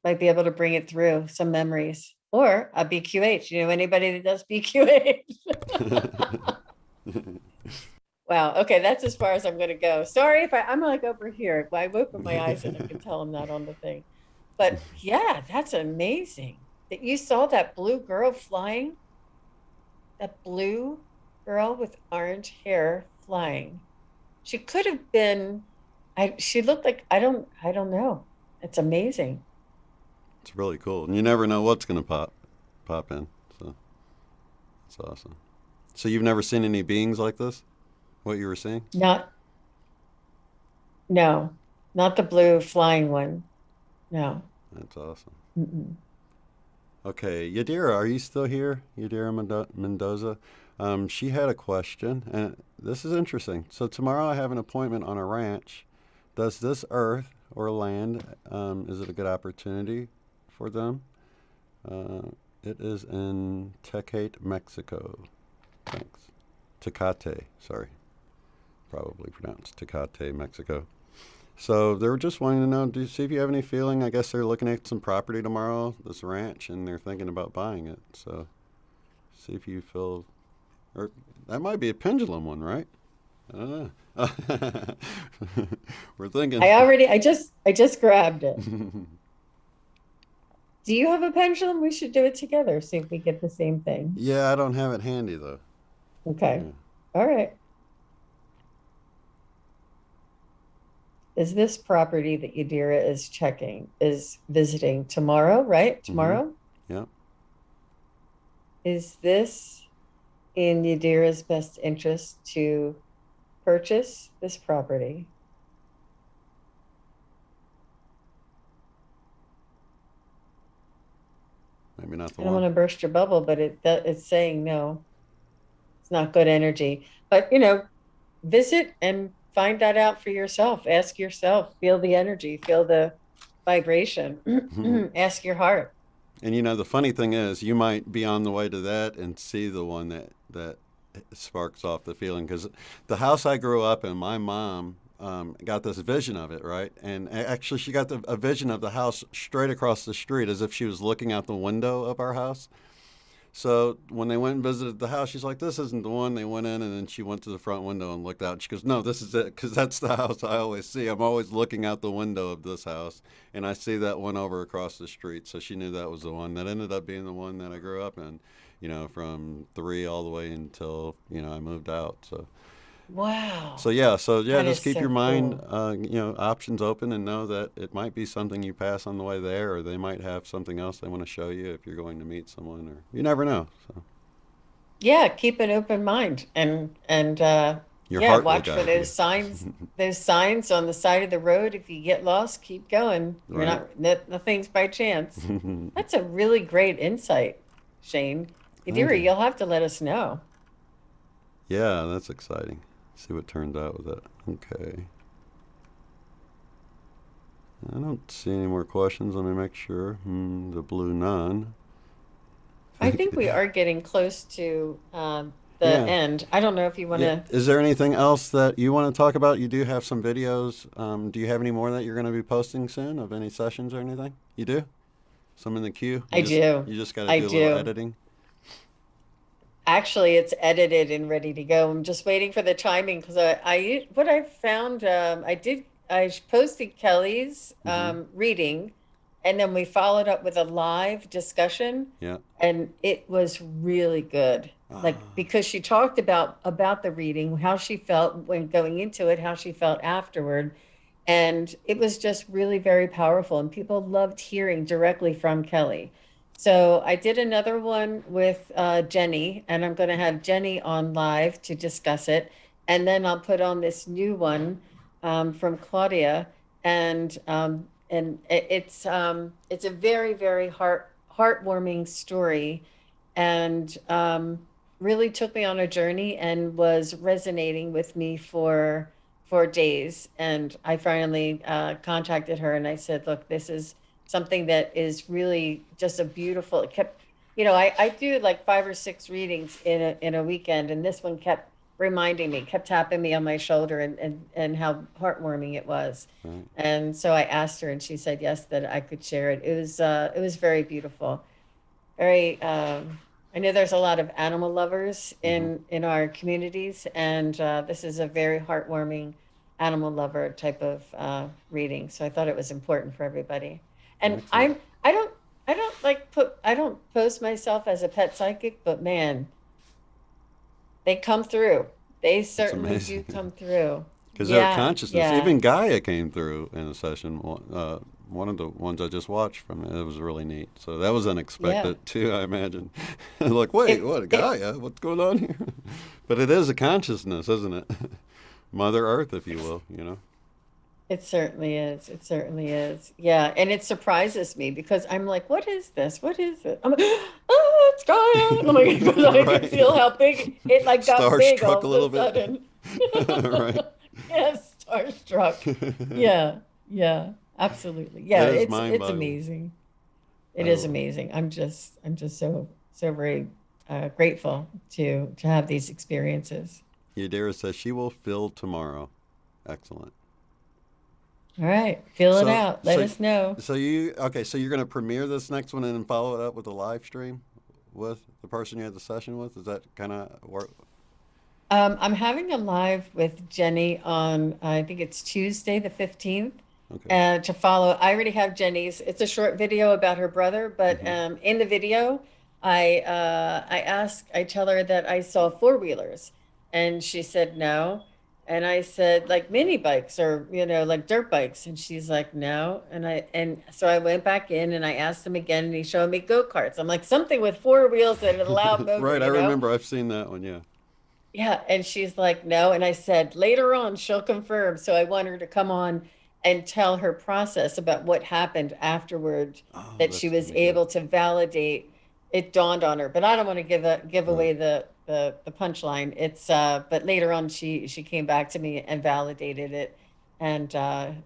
might be able to bring it through some memories, or a BQH. You know anybody that does BQH? Wow. Okay, that's as far as I'm going to go. Sorry if I'm like over here. I open my eyes and I can tell I'm not on the thing. But yeah, that's amazing that you saw that blue girl flying. That blue girl with orange hair flying. She could have been. She looked like I don't know. It's amazing. It's really cool, and you never know what's going to pop in. So it's awesome. So you've never seen any beings like this? What you were seeing? No, not the blue flying one. No. That's awesome. Mm-mm. Okay, Yadira, are you still here? Yadira Mendoza. She had a question, and this is interesting. So tomorrow I have an appointment on a ranch. Does this earth or land, is it a good opportunity for them? It is in Tecate, Mexico. Thanks. Tecate, sorry. Probably pronounced Tecate, Mexico. So they were just wanting to know, do you see if you have any feeling? I guess they're looking at some property tomorrow, this ranch, and they're thinking about buying it. So see if you feel, or that might be a pendulum one, right? I don't know. We're thinking. I just grabbed it. Do you have a pendulum? We should do it together. See if we get the same thing. Yeah, I don't have it handy though. Okay. Yeah. All right. Is this property that Yadira is visiting tomorrow, right? Tomorrow? Yeah. Is this in Yadira's best interest to purchase this property? Maybe not the I don't want one. to burst your bubble, but it's saying no. It's not good energy. But, visit and find that out for yourself. Ask yourself, feel the energy, feel the vibration. Ask your heart. And the funny thing is, you might be on the way to that and see the one that sparks off the feeling, because the house I grew up in, my mom got this vision of it, right? And actually, she got a vision of the house straight across the street, as if she was looking out the window of our house. So when they went and visited the house, she's like, "This isn't the one." They went in, and then she went to the front window and looked out. And she goes, "No, this is it, because that's the house I always see. I'm always looking out the window of this house, and I see that one over across the street." So she knew that was the one. That ended up being the one that I grew up in, from 3 all the way until I moved out. Wow. So yeah, That just is keep so your mind, cool. options open, and know that it might be something you pass on the way there, or they might have something else they want to show you if you're going to meet someone, or you never know. So Yeah, keep an open mind and your yeah, heart will watch for guide you. those signs on the side of the road. If you get lost, keep going. You're Right. nothing's by chance. That's a really great insight, Shane. If you do Thank it, you. you'll have to let us know. Yeah, that's exciting. See what turns out with it. Okay. I don't see any more questions. Let me make sure. The blue nun. I think we are getting close to the Yeah. end. I don't know if you want Yeah. to. Is there anything else that you want to talk about? You do have some videos. Do you have any more that you're going to be posting soon of any sessions or anything? You do? Some in the queue? I do. You just got to I do a little do. editing? Actually, it's edited and ready to go. I'm just waiting for the timing because what I found, I posted Kelly's Mm-hmm. reading, and then we followed up with a live discussion, Yeah. and it was really good. Like Ah, because she talked about the reading, how she felt when going into it, how she felt afterward, and it was just really very powerful, and people loved hearing directly from Kelly. So I did another one with Jenny, and I'm going to have Jenny on live to discuss it. And then I'll put on this new one from Claudia, and it's a very very heartwarming story, and really took me on a journey and was resonating with me for days. And I finally contacted her and I said, look, this is something that is really just a beautiful, it kept, I do like 5 or 6 readings in a weekend. And this one kept reminding me, kept tapping me on my shoulder and how heartwarming it was. right. And so I asked her and she said, yes, that I could share it. It was very beautiful. Very, I know there's a lot of animal lovers Mm-hmm. in our communities, and this is a very heartwarming animal lover type of reading. So I thought it was important for everybody. And Excellent. I don't post myself as a pet psychic, but man, they come through. They It's certainly do amazing. come through. Because they're Yeah, consciousness. yeah. Even Gaia came through in a session. One of the ones I just watched from it. It was really neat. So that was Yeah. unexpected too, I imagine. Like, wait, It what, it Gaia? What's going on here? But it is a consciousness, isn't it? Mother Earth, if you will. It certainly is. It certainly is. Yeah. And it surprises me because I'm like, what is this? What is it? I'm like, oh, it's Gaia. Oh my God, because I can Right. feel how big it like got big Starstruck all a of little a bit. sudden. Right. Yes, starstruck. Yeah, yeah, absolutely. Yeah, It is it's mind-boggling. amazing. I It is love. amazing. I'm just so very grateful to have these experiences. Yadira says she will fill tomorrow. Excellent. All right, fill it So, out. Let so, us know. so you okay? So you're going to premiere this next one and then follow it up with a live stream with the person you had the session with. Is that kind of work? I'm having a live with Jenny on, I think it's Tuesday, the 15th, Okay. to follow. I already have Jenny's. It's a short video about her brother, but Hmm. in the video, I tell her that I saw four-wheelers, and she said no. And I said like mini bikes or like dirt bikes, and she's like no. And so I went back in and I asked him again, and he showed me go-karts. I'm like something with four wheels and a loud motor, Right. I remember. I've seen that one. Yeah. Yeah, and she's like, no. And I said, later on, she'll confirm. So I want her to come on and tell her process about what happened afterward, Oh, that she that's going was to be good. able to validate. It dawned on her, but I don't want to give Right. away the punchline. But later on she came back to me and validated it. And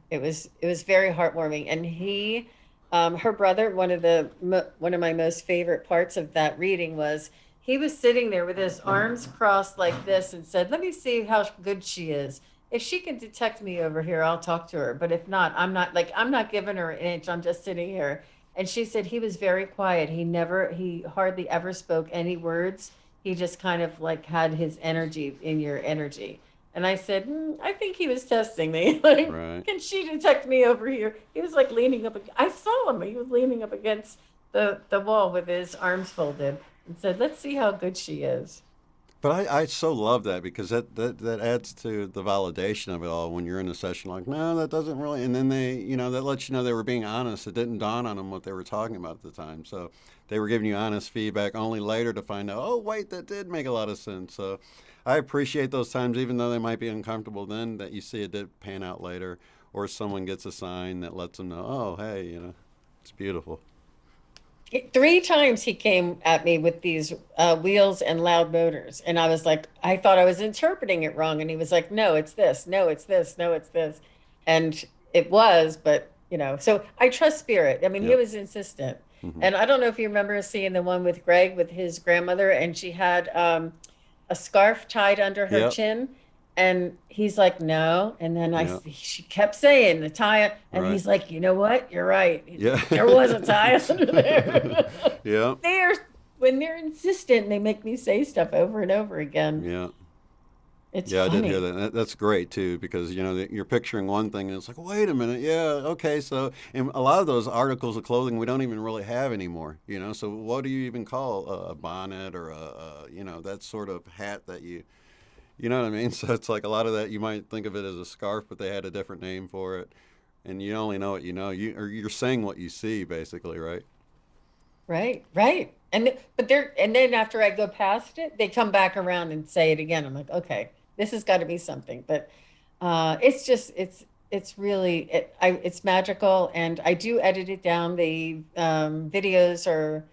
it was very heartwarming. And her brother, one of my most favorite parts of that reading was he was sitting there with his arms crossed like this and said, let me see how good she is. If she can detect me over here, I'll talk to her. But if not, I'm not giving her an inch. I'm just sitting here. And she said he was very quiet. He hardly ever spoke any words. He just kind of like had his energy in your energy. And I said, I think he was testing me. Like, Right. can she detect me over here? He was like leaning up. I saw him. He was leaning up against the wall with his arms folded and said, let's see how good she is. But I so love that because that adds to the validation of it all when you're in a session like, no, that doesn't really. And then they, that lets you know they were being honest. It didn't dawn on them what they were talking about at the time. So they were giving you honest feedback only later to find out, oh, wait, that did make a lot of sense. So I appreciate those times, even though they might be uncomfortable then, that you see it did pan out later, or someone gets a sign that lets them know, oh, hey, it's beautiful. 3 times he came at me with these wheels and loud motors. And I was like, I thought I was interpreting it wrong. And he was like, no, it's this. No, it's this. No, it's this. And it was, but, so I trust spirit. I mean, he Yep. was insistent. Hmm. And I don't know if you remember seeing the one with Greg with his grandmother, and she had a scarf tied under her Yep. chin. And he's like, no. And then Yep. she kept saying the tie. And Right. he's like, you know what? You're right. Yeah. There was a tie under there. Yeah. When they're insistent, they make me say stuff over and over again. Yeah. It's Yeah, I did funny. hear that. That's great too, because you're picturing one thing and it's like, wait a minute, yeah, okay. So, and a lot of those articles of clothing we don't even really have anymore. So what do you even call a bonnet or that sort of hat that you know what I mean? So it's like a lot of that you might think of it as a scarf, but they had a different name for it, and you only know what you know. You're saying what you see, basically, right? Right, right. And then after I go past it, they come back around and say it again. I'm like, okay, this has got to be something. But it's really it's magical, and I do edit it down. The videos are,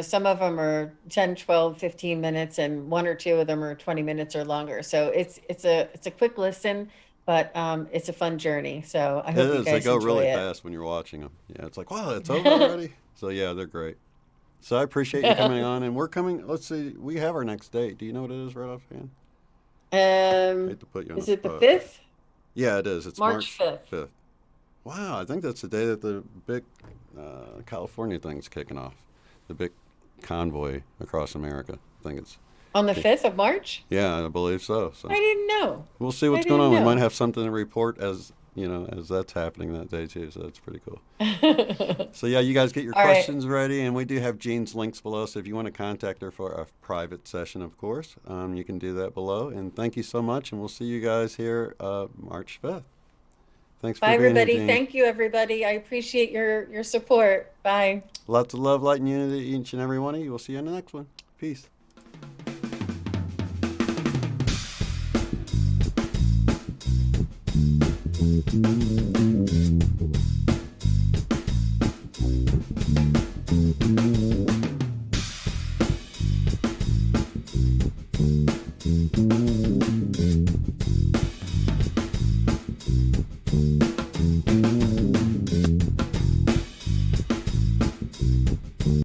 some of them are 10, 12, 15 minutes, and one or two of them are 20 minutes or longer. So it's a quick listen, but it's a fun journey. So I It hope you is. They guys go enjoy really it. fast when you're watching them. Yeah, it's like, wow, it's over already. So yeah, they're great. So I appreciate you coming on, and we're coming. Let's see, we have our next date. Do you know what it is right offhand? Hate to put you on Is the it the spot. 5th? Yeah, it is. It's March 5th. 5th. Wow, I think that's the day that the big California thing's kicking off. The big convoy across America. I think it's. On the 5th of March? Yeah, I believe so. So I didn't know. we'll see I what's going didn't on. We might know. have something to report as as that's happening that day too. So that's pretty cool. So yeah, you guys get your All right. questions ready, and we do have Jean's links below. So if you want to contact her for a private session, of course, you can do that below. And thank you so much, and we'll see you guys here March 5th. Thanks for Bye, being here, everybody. Jean. Thank you, everybody. I appreciate your support. Bye. Lots of love, light, and unity to each and every one of you. We'll see you in the next one. Peace.